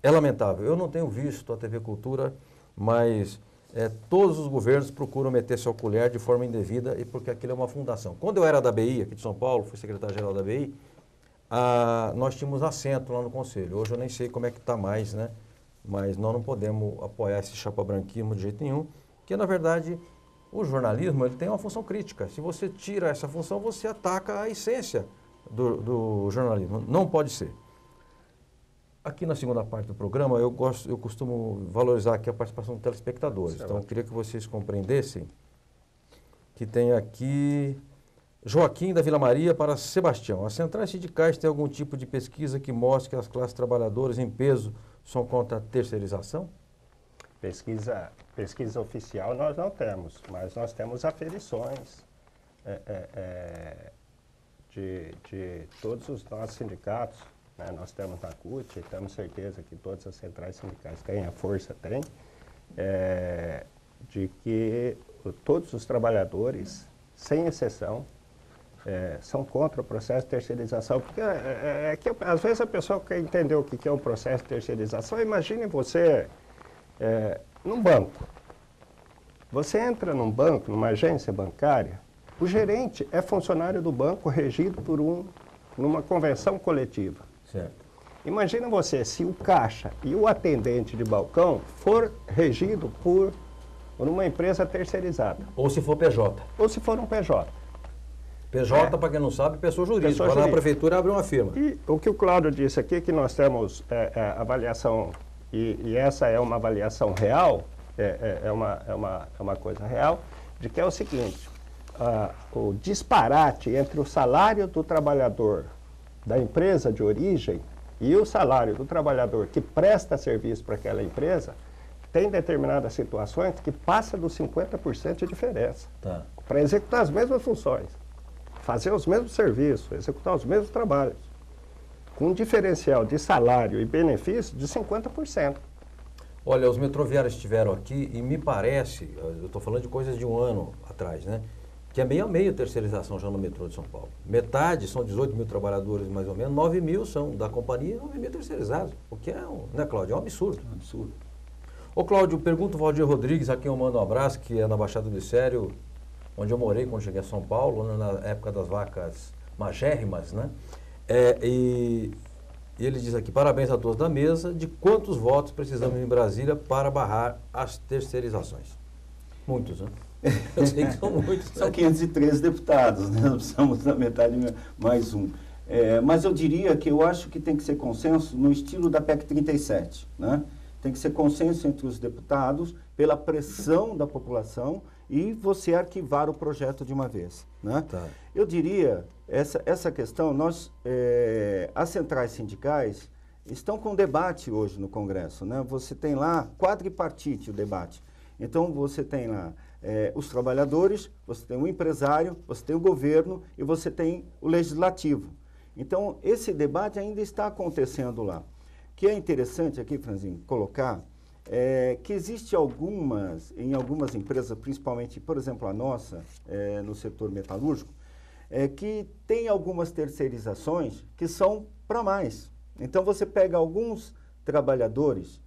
É lamentável. Eu não tenho visto a TV Cultura, mas todos os governos procuram meter sua colher de forma indevida, e porque aquilo é uma fundação. Quando eu era da BI, aqui de São Paulo, fui secretário-geral da BI, nós tínhamos assento lá no Conselho. Hoje eu nem sei como é que está mais, né? Mas nós não podemos apoiar esse chapa-branquismo de jeito nenhum, porque, na verdade, o jornalismo ele tem uma função crítica. Se você tira essa função, você ataca a essência do jornalismo. Não pode ser. Aqui na segunda parte do programa, eu costumo valorizar aqui a participação dos telespectadores. Então, eu queria que vocês compreendessem que tem aqui Joaquim da Vila Maria para Sebastião. As centrais sindicais têm algum tipo de pesquisa que mostre que as classes trabalhadoras em peso são contra a terceirização? Pesquisa oficial nós não temos, mas nós temos aferições de todos os nossos sindicatos. Né? Nós temos na CUT, temos certeza que todas as centrais sindicais têm, a Força tem, de que todos os trabalhadores, sem exceção, são contra o processo de terceirização, porque que, às vezes a pessoa quer entender o que é um processo de terceirização. Imagine você num banco. Você entra num banco, numa agência bancária, o gerente é funcionário do banco regido por numa convenção coletiva. Certo. Imagina você, se o caixa e o atendente de balcão for regido por uma empresa terceirizada. Ou se for PJ. Ou se for um PJ. PJ, para quem não sabe, pessoa jurídica. Lá na prefeitura abre uma firma. E o que o Cláudio disse aqui, que nós temos avaliação, e essa é uma avaliação real, é uma coisa real, de que é o seguinte: o disparate entre o salário do trabalhador da empresa de origem e o salário do trabalhador que presta serviço para aquela empresa tem determinadas situações que passa dos 50% de diferença. Tá. Para executar as mesmas funções, fazer os mesmos serviços, executar os mesmos trabalhos, com um diferencial de salário e benefício de 50%. Olha, os metroviários estiveram aqui e me parece, eu estou falando de coisas de um ano atrás, né? Que é meio a meio terceirização já no metrô de São Paulo. Metade, são 18 mil trabalhadores mais ou menos, 9 mil são da companhia e 9 mil terceirizados. O que é, né, Cláudio? É um absurdo. Um absurdo. Ô, Cláudio, pergunto ao Valdir Rodrigues, a quem eu mando um abraço, que é na Baixada do Sério, onde eu morei quando cheguei a São Paulo, né, na época das vacas magérrimas, né? E ele diz aqui: parabéns a todos da mesa. De quantos votos precisamos em Brasília para barrar as terceirizações? Muitos, né? Eu sei que são muitos. São 513 deputados, né? Nós precisamos da metade mais um. Mas eu diria que eu acho que tem que ser consenso no estilo da PEC 37, né? Tem que ser consenso entre os deputados pela pressão da população e você arquivar o projeto de uma vez, né? Tá. Eu diria, essa questão, as centrais sindicais estão com debate hoje no Congresso, né? Você tem lá quadripartite o debate. Então, você tem lá os trabalhadores, você tem o empresário, você tem o governo e você tem o legislativo. Então, esse debate ainda está acontecendo lá. O que é interessante aqui, Franzinho, colocar, que existe em algumas empresas, principalmente, por exemplo, a nossa, no setor metalúrgico, que tem algumas terceirizações que são para mais. Então, você pega alguns trabalhadores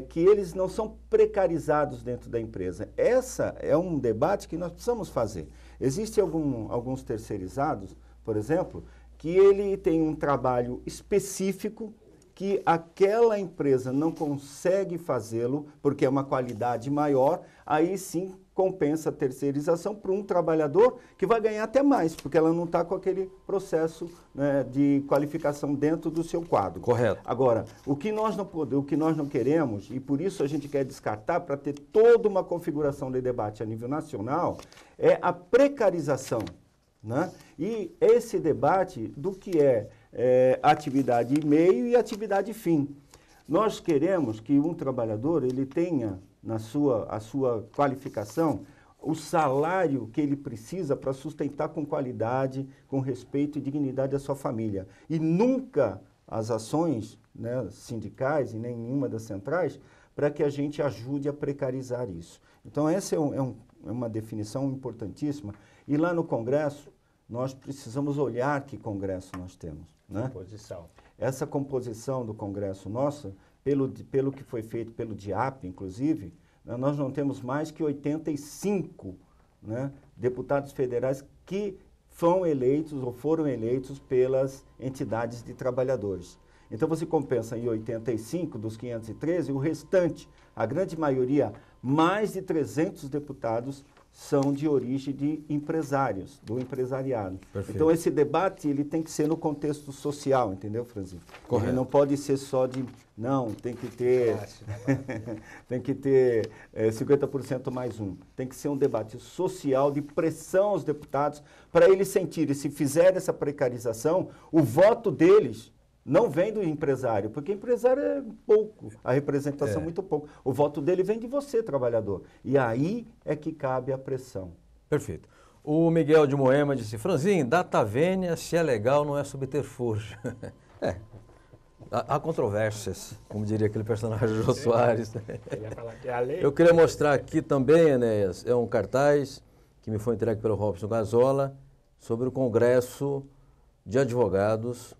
que eles não são precarizados dentro da empresa. Essa é um debate que nós precisamos fazer. Existem alguns terceirizados, por exemplo, que ele tem um trabalho específico que aquela empresa não consegue fazê-lo porque é uma qualidade maior, aí sim compensa a terceirização para um trabalhador que vai ganhar até mais, porque ela não está com aquele processo, né, de qualificação dentro do seu quadro. Correto. Agora, o que nós não queremos, e por isso a gente quer descartar, para ter toda uma configuração de debate a nível nacional, é a precarização, né? E esse debate do que é atividade meio e atividade fim. Nós queremos que um trabalhador ele tenha a sua qualificação o salário que ele precisa para sustentar com qualidade, com respeito e dignidade a sua família. E nunca as ações, né, sindicais e nenhuma das centrais para que a gente ajude a precarizar isso. Então essa é uma definição importantíssima. E lá no Congresso, nós precisamos olhar que Congresso nós temos, né? Composição. Essa composição do Congresso nossa, pelo que foi feito pelo DIAP, inclusive, né, nós não temos mais que 85, né, deputados federais que foram eleitos pelas entidades de trabalhadores. Então você compensa em 85 dos 513, o restante, a grande maioria, mais de 300 deputados são de origem de empresários, do empresariado. Perfeito. Então, esse debate ele tem que ser no contexto social, entendeu, Franzinho? Correto. Ele não pode ser só de... Não, tem que ter... tem que ter 50% mais um. Tem que ser um debate social de pressão aos deputados para eles sentirem, se fizerem essa precarização, o voto deles não vem do empresário, porque empresário é pouco, a representação é muito pouco. O voto dele vem de você, trabalhador. E aí é que cabe a pressão. Perfeito. O Miguel de Moema disse, Franzinho, data vênia, se é legal, não é subterfúgio. Há controvérsias, como diria aquele personagem Jô Soares. Eu queria mostrar aqui também, Enéas, é um cartaz que me foi entregue pelo Robson Gazola sobre o Congresso de Advogados,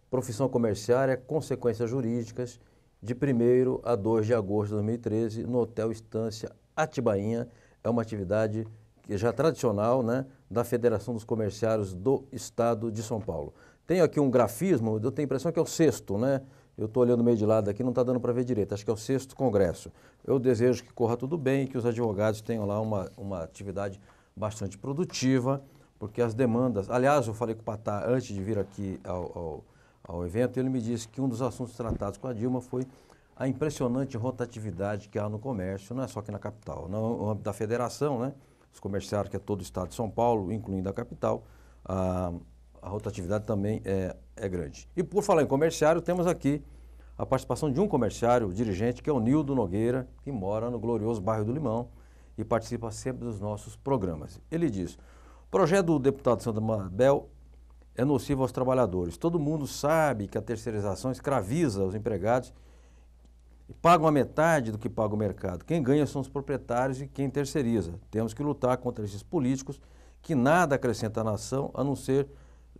Profissão Comerciária, Consequências Jurídicas, de 1º a 2 de agosto de 2013, no Hotel Estância Atibainha. É uma atividade que já tradicional, né, da Federação dos Comerciários do Estado de São Paulo. Tenho aqui um grafismo, eu tenho a impressão que é o 6º, né? Eu estou olhando meio de lado aqui, não está dando para ver direito, acho que é o 6º Congresso. Eu desejo que corra tudo bem, que os advogados tenham lá uma atividade bastante produtiva, porque as demandas... Aliás, eu falei com o Patá antes de vir aqui ao evento, ele me disse que um dos assuntos tratados com a Dilma foi a impressionante rotatividade que há no comércio, não é só aqui na capital, no âmbito da federação, né? Os comerciários, que é todo o estado de São Paulo, incluindo a capital, a rotatividade também é grande. E por falar em comerciário, temos aqui a participação de um comerciário, dirigente, que é o Nildo Nogueira, que mora no glorioso bairro do Limão e participa sempre dos nossos programas. Ele diz, o projeto do deputado Sandro Mabel é nocivo aos trabalhadores. Todo mundo sabe que a terceirização escraviza os empregados e pagam a metade do que paga o mercado. Quem ganha são os proprietários e quem terceiriza. Temos que lutar contra esses políticos que nada acrescentam à nação a não ser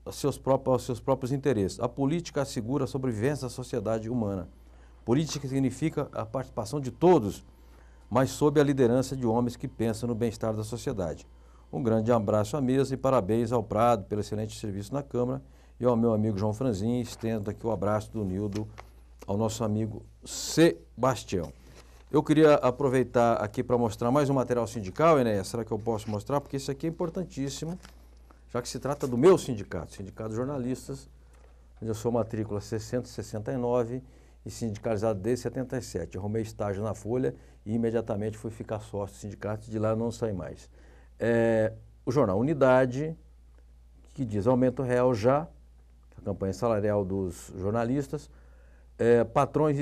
aos seus próprios interesses. A política assegura a sobrevivência da sociedade humana. Política significa a participação de todos, mas sob a liderança de homens que pensam no bem-estar da sociedade. Um grande abraço à mesa e parabéns ao Prado pelo excelente serviço na Câmara e ao meu amigo João Franzin. Estendo aqui o abraço do Nildo ao nosso amigo Sebastião. Eu queria aproveitar aqui para mostrar mais um material sindical, Enéas. Será que eu posso mostrar? Porque isso aqui é importantíssimo, já que se trata do meu sindicato, Sindicato de Jornalistas, onde eu sou matrícula 669 e sindicalizado desde 77. Arrumei estágio na Folha e imediatamente fui ficar sócio do sindicato, de lá eu não saí mais. O jornal Unidade, que diz aumento real já, a campanha salarial dos jornalistas, patrões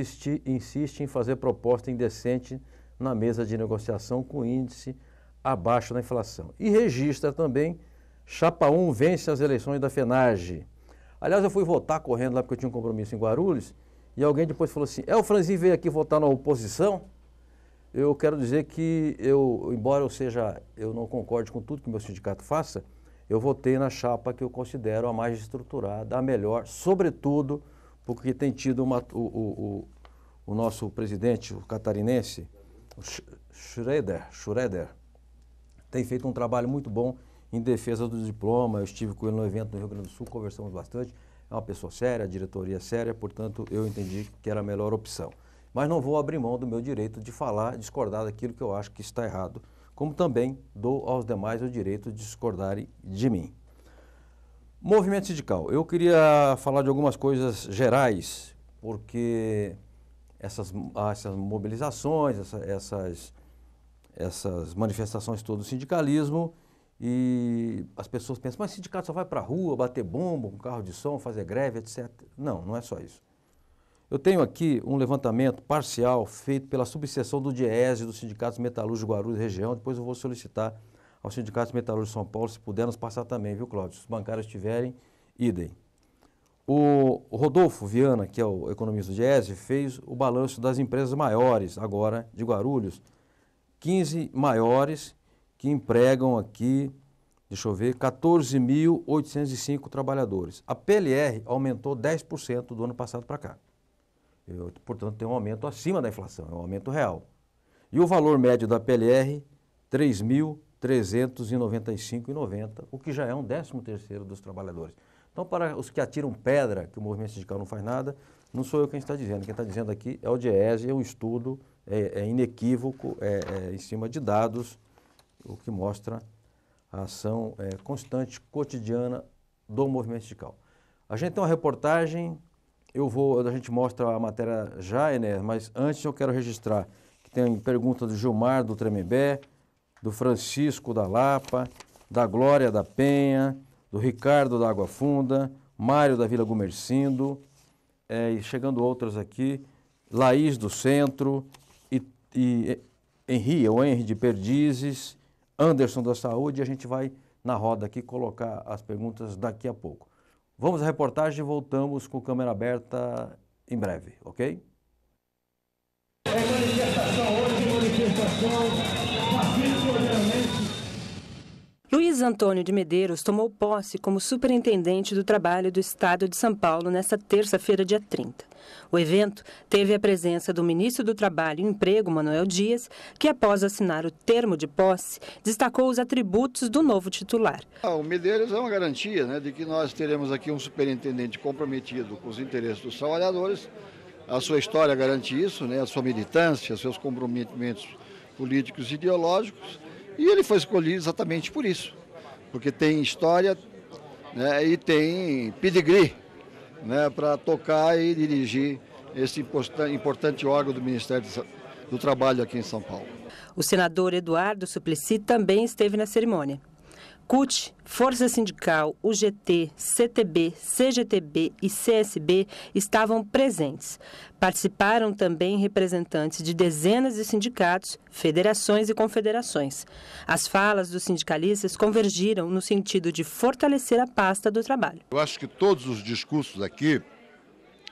insistem em fazer proposta indecente na mesa de negociação com índice abaixo da inflação. E registra também, Chapa 1 vence as eleições da FENAGE. Aliás, eu fui votar correndo lá porque eu tinha um compromisso em Guarulhos, e alguém depois falou assim, o Franzin veio aqui votar na oposição? Eu quero dizer que embora eu não concorde com tudo que o meu sindicato faça, eu votei na chapa que eu considero a mais estruturada, a melhor, sobretudo porque tem tido o nosso presidente, o catarinense, o Schroeder, tem feito um trabalho muito bom em defesa do diploma. Eu estive com ele no evento no Rio Grande do Sul, conversamos bastante. É uma pessoa séria, a diretoria é séria, portanto, eu entendi que era a melhor opção. Mas não vou abrir mão do meu direito de falar, discordar daquilo que eu acho que está errado, como também dou aos demais o direito de discordarem de mim. Movimento sindical. Eu queria falar de algumas coisas gerais, porque essas mobilizações, essas manifestações todas do sindicalismo, e as pessoas pensam, mas o sindicato só vai para a rua, bater bomba, com carro de som, fazer greve, etc. Não, não é só isso. Eu tenho aqui um levantamento parcial feito pela subseção do DIEESE, dos Sindicatos Metalúrgicos de Guarulhos e região. Depois eu vou solicitar aos Sindicatos Metalúrgicos de São Paulo, se puder nos passar também, viu, Cláudio? Se os bancários tiverem, idem. O Rodolfo Viana, que é o economista do DIEESE, fez o balanço das empresas maiores agora de Guarulhos, 15 maiores que empregam aqui, deixa eu ver, 14.805 trabalhadores. A PLR aumentou 10% do ano passado para cá. Portanto, tem um aumento acima da inflação, é um aumento real. E o valor médio da PLR, R$ 3.395,90, o que já é um 13º dos trabalhadores. Então, para os que atiram pedra, que o movimento sindical não faz nada, não sou eu quem está dizendo. Quem está dizendo aqui é o DIEESE, é um estudo inequívoco, em cima de dados, o que mostra a ação constante, cotidiana do movimento sindical. A gente tem uma reportagem, a gente mostra a matéria já, Enéas, mas antes eu quero registrar que tem pergunta do Gilmar do Tremembé, do Francisco da Lapa, da Glória da Penha, do Ricardo da Água Funda, Mário da Vila Gumercindo, e chegando outras aqui, Laís do Centro, e Henri de Perdizes, Anderson da Saúde, e a gente vai na roda aqui colocar as perguntas daqui a pouco. Vamos à reportagem e voltamos com câmera aberta em breve, ok? Manifestação hoje, manifestação pacífica, obviamente. Luiz Antônio de Medeiros tomou posse como superintendente do trabalho do Estado de São Paulo nesta terça-feira, dia 30. O evento teve a presença do ministro do Trabalho e Emprego, Manuel Dias, que após assinar o termo de posse, destacou os atributos do novo titular. O Medeiros é uma garantia, né, de que nós teremos aqui um superintendente comprometido com os interesses dos trabalhadores. A sua história garante isso, né, a sua militância, seus comprometimentos políticos e ideológicos. E ele foi escolhido exatamente por isso, porque tem história, né, e tem pedigree, né, para tocar e dirigir esse importante órgão do Ministério do Trabalho aqui em São Paulo. O senador Eduardo Suplicy também esteve na cerimônia. CUT, Força Sindical, UGT, CTB, CGTB e CSB estavam presentes. Participaram também representantes de dezenas de sindicatos, federações e confederações. As falas dos sindicalistas convergiram no sentido de fortalecer a pasta do trabalho. Eu acho que todos os discursos aqui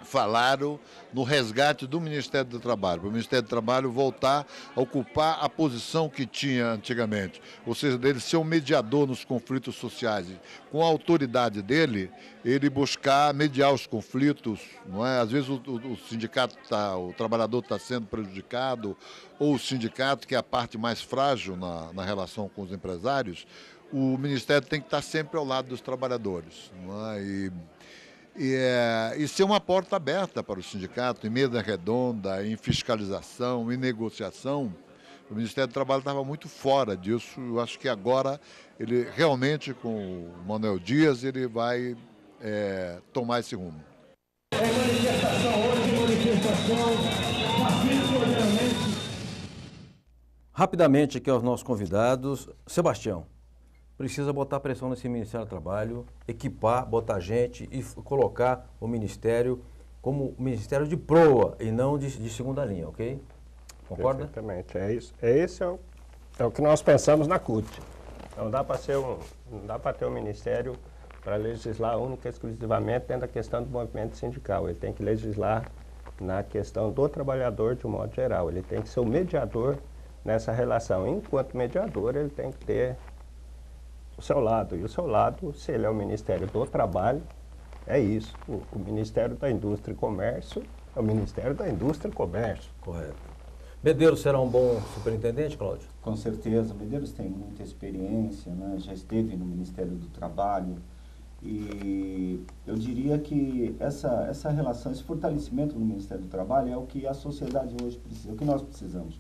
falaram no resgate do Ministério do Trabalho, para o Ministério do Trabalho voltar a ocupar a posição que tinha antigamente, ou seja, dele ser um mediador nos conflitos sociais. Com a autoridade dele, ele buscar mediar os conflitos, não é? Às vezes o sindicato o trabalhador está sendo prejudicado, ou o sindicato, que é a parte mais frágil na relação com os empresários, o Ministério tem que estar sempre ao lado dos trabalhadores, não é? E ser uma porta aberta para o sindicato, em mesa redonda, em fiscalização, em negociação. O Ministério do Trabalho estava muito fora disso. Eu acho que agora, ele realmente, com o Manuel Dias, ele vai tomar esse rumo. Manifestação hoje, manifestação pacífica, obviamente. Rapidamente aqui aos nossos convidados. Sebastião, precisa botar pressão nesse Ministério do Trabalho, equipar, botar gente e colocar o Ministério como Ministério de proa e não de segunda linha, ok? Concorda? Perfeitamente. Esse é É o que nós pensamos na CUT. Não dá para ter um ministério para legislar única e exclusivamente dentro da questão do movimento sindical. Ele tem que legislar na questão do trabalhador de um modo geral. Ele tem que ser o mediador nessa relação. Enquanto mediador, ele tem que ter o seu lado. E o seu lado, se ele é o Ministério do Trabalho, é isso. O Ministério da Indústria e Comércio é o Ministério da Indústria e Comércio. Correto. Medeiros será um bom superintendente, Cláudio? Com certeza. Medeiros tem muita experiência, né? Já esteve no Ministério do Trabalho. E eu diria que essa relação, esse fortalecimento do Ministério do Trabalho é o que a sociedade hoje precisa, é o que nós precisamos.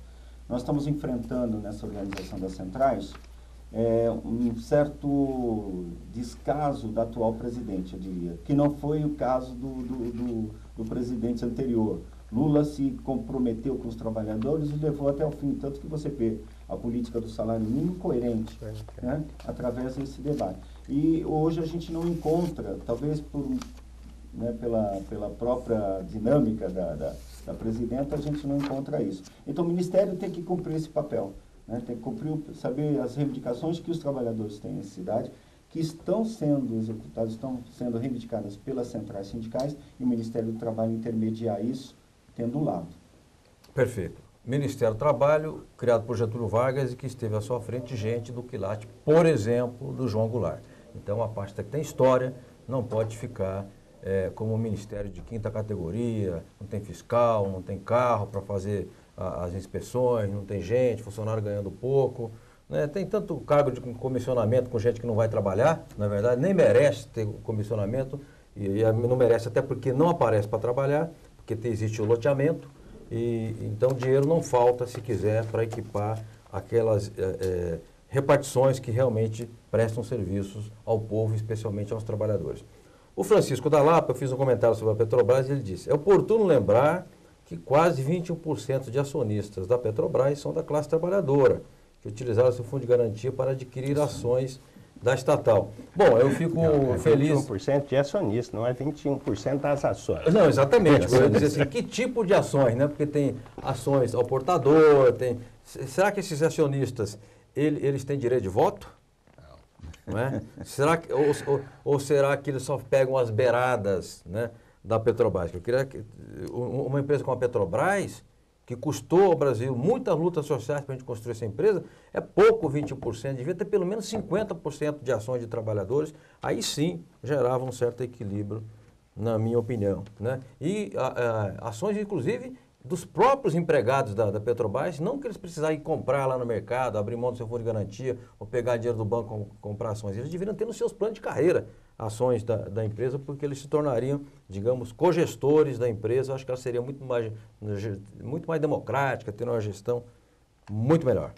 Nós estamos enfrentando nessa organização das centrais um certo descaso da atual presidente, eu diria, que não foi o caso do presidente anterior. Lula se comprometeu com os trabalhadores e levou até o fim, tanto que você vê a política do salário mínimo coerente, né, através desse debate. E hoje a gente não encontra, talvez pela própria dinâmica da presidenta, a gente não encontra isso. Então o Ministério tem que cumprir esse papel, né, tem que cumprir, saber as reivindicações que os trabalhadores têm nessa cidade, que estão sendo executadas, estão sendo reivindicadas pelas centrais sindicais, e o Ministério do Trabalho intermediar isso, tendo um lado. Perfeito. Ministério do Trabalho, criado por Getúlio Vargas e que esteve à sua frente gente do quilate, por exemplo, do João Goulart. Então, a pasta que tem história não pode ficar como um ministério de quinta categoria, não tem fiscal, não tem carro para fazer as inspeções, não tem gente, funcionário ganhando pouco, né? Tem tanto cargo de comissionamento com gente que não vai trabalhar, na verdade, nem merece ter comissionamento, e não merece até porque não aparece para trabalhar, porque existe o loteamento, e então dinheiro não falta, se quiser, para equipar aquelas repartições que realmente prestam serviços ao povo, especialmente aos trabalhadores. O Francisco da Lapa, eu fiz um comentário sobre a Petrobras, e ele disse: é oportuno lembrar que quase 21% de acionistas da Petrobras são da classe trabalhadora, que utilizaram seu fundo de garantia para adquirir ações da estatal. Bom, eu fico feliz... 21% de acionistas, não é 21% das ações. Não, exatamente. Eu ia dizer assim, que tipo de ações, né? Porque tem ações ao portador, tem... Será que esses acionistas, eles têm direito de voto? Não é? Será que, ou será que eles só pegam as beiradas, né, da Petrobras? Eu queria que uma empresa como a Petrobras, que custou ao Brasil muitas lutas sociais para a gente construir essa empresa, é pouco 21%, devia ter pelo menos 50% de ações de trabalhadores, aí sim gerava um certo equilíbrio, na minha opinião, né? E ações, inclusive, dos próprios empregados da Petrobras, não que eles precisassem comprar lá no mercado, abrir mão do seu fundo de garantia, ou pegar dinheiro do banco comprar ações, eles deveriam ter nos seus planos de carreira ações da empresa, porque eles se tornariam, digamos, cogestores da empresa. Eu acho que ela seria muito mais democrática, tendo uma gestão muito melhor.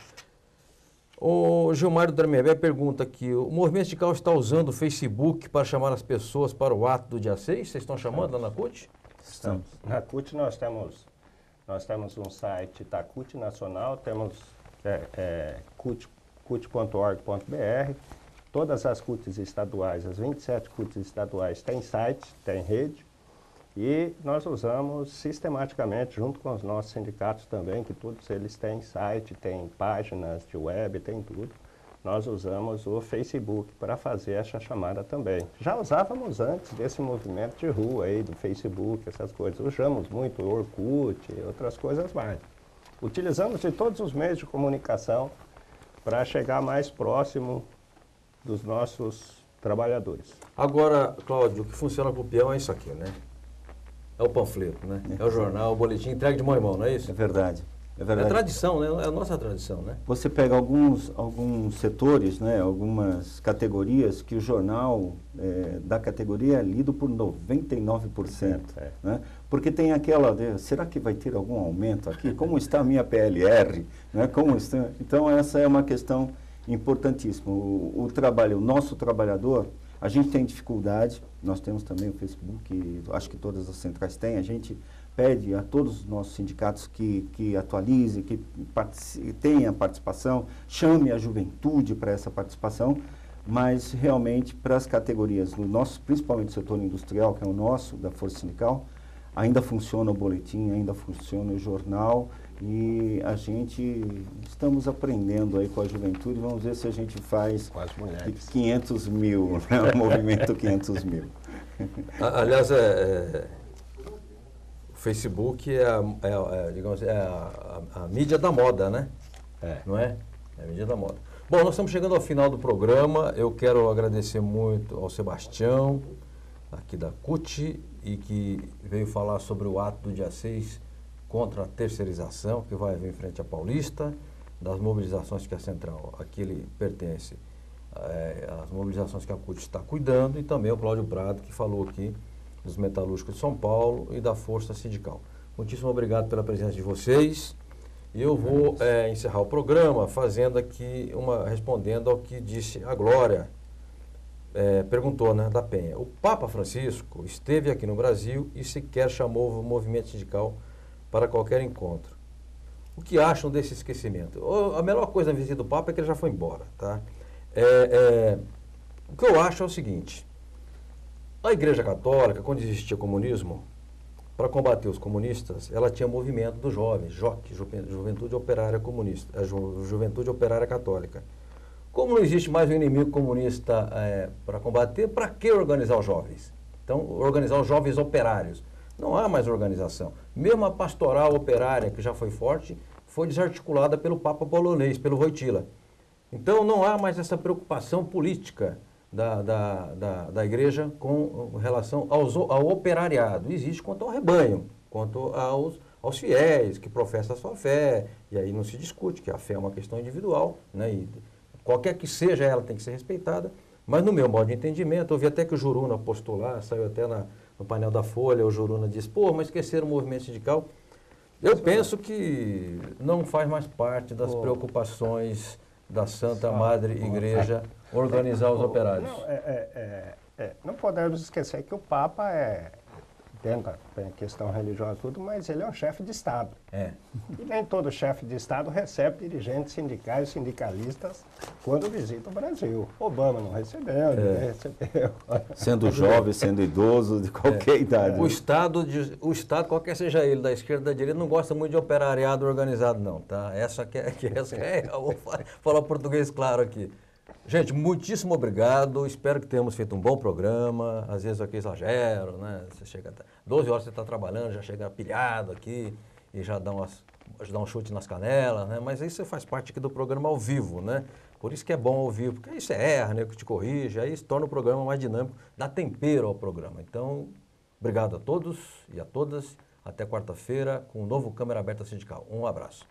O Gilmar do Dramervé pergunta aqui: o movimento sindical está usando o Facebook para chamar as pessoas para o ato do dia 6? Vocês estão chamando lá na CUT? Estamos. Na CUT nós temos um site da CUT Nacional, temos cut.org.br. Todas as CUTs estaduais, as 27 CUTs estaduais, têm site, têm rede, e nós usamos sistematicamente, junto com os nossos sindicatos também, que todos eles têm site, têm páginas de web, tem tudo. Nós usamos o Facebook para fazer essa chamada também. Já usávamos antes desse movimento de rua aí, do Facebook, essas coisas. Usamos muito o Orkut e outras coisas mais. Utilizamos de todos os meios de comunicação para chegar mais próximo dos nossos trabalhadores. Agora, Cláudio, o que funciona para o peão é isso aqui, né? É o panfleto, né? É o jornal, o boletim, entregue de mão em mão, não é isso? É verdade. É verdade. É tradição, né? É a nossa tradição, né? Você pega alguns setores, né? Algumas categorias que o jornal da categoria é lido por 99%. Né? Porque tem aquela, será que vai ter algum aumento aqui? Como está a minha PLR? Né? Como está? Então, essa é uma questão importantíssima. O nosso trabalhador, a gente tem dificuldade, nós temos também o Facebook, acho que todas as centrais têm, a gente pede a todos os nossos sindicatos que atualizem, que tenham participação, chame a juventude para essa participação, mas realmente para as categorias, no nosso, principalmente o setor industrial, que é o nosso, da Força Sindical, ainda funciona o boletim, ainda funciona o jornal, e a gente estamos aprendendo aí com a juventude, vamos ver se a gente faz com as mulheres. 500 mil, né? O movimento 500 mil. Aliás, o Facebook digamos, a mídia da moda, né? Não é? É a mídia da moda. Bom, nós estamos chegando ao final do programa. Eu quero agradecer muito ao Sebastião, aqui da CUT, e que veio falar sobre o ato do dia 6 contra a terceirização, que vai haver em frente à Paulista, das mobilizações que a Central, aqui ele pertence, as mobilizações que a CUT está cuidando, e também o Cláudio Prado, que falou aqui dos metalúrgicos de São Paulo e da Força Sindical. Muitíssimo obrigado pela presença de vocês. E eu vou encerrar o programa fazendo aqui respondendo ao que disse a Glória, perguntou, né, da Penha. O Papa Francisco esteve aqui no Brasil e sequer chamou o movimento sindical para qualquer encontro. O que acham desse esquecimento? A melhor coisa na visita do Papa é que ele já foi embora, tá? O que eu acho é o seguinte: a Igreja Católica, quando existia comunismo, para combater os comunistas, ela tinha movimento dos jovens, JOC, Juventude Operária Comunista, Juventude Operária Católica. Como não existe mais um inimigo comunista para combater, para que organizar os jovens? Então, organizar os jovens operários. Não há mais organização. Mesmo a pastoral operária, que já foi forte, foi desarticulada pelo Papa polonês, pelo Wojtyła. Então, não há mais essa preocupação política da igreja com relação ao operariado. Existe quanto ao rebanho, quanto aos fiéis que professam a sua fé, e aí não se discute que a fé é uma questão individual, né? E qualquer que seja ela tem que ser respeitada, mas no meu modo de entendimento, eu vi até que o Juruna postou lá, saiu até no painel da Folha, o Juruna disse, mas esqueceram o movimento sindical. Eu penso que não faz mais parte das preocupações da Santa Madre Igreja organizar os operários. Não podemos esquecer que o Papa dentro da questão religiosa tudo, mas ele é um chefe de Estado. E nem todo chefe de Estado recebe dirigentes sindicais, sindicalistas, quando visita o Brasil. Obama não recebeu, ninguém recebeu. Sendo jovem, sendo idoso, de qualquer idade. O Estado, qualquer seja ele, da esquerda ou da direita, não gosta muito de operariado organizado, não, tá? Essa eu vou falar português claro aqui. Gente, muitíssimo obrigado, espero que tenhamos feito um bom programa. Às vezes eu aqui exagero, né? Você chega até 12 horas, você está trabalhando, já chega pilhado aqui e já dá um chute nas canelas, né? Mas isso faz parte aqui do programa ao vivo, né? Por isso que é bom ao vivo, porque aí você erra, né? Que te corrige, aí isso torna o programa mais dinâmico, dá tempero ao programa. Então, obrigado a todos e a todas. Até quarta-feira com um novo Câmara Aberta Sindical. Um abraço.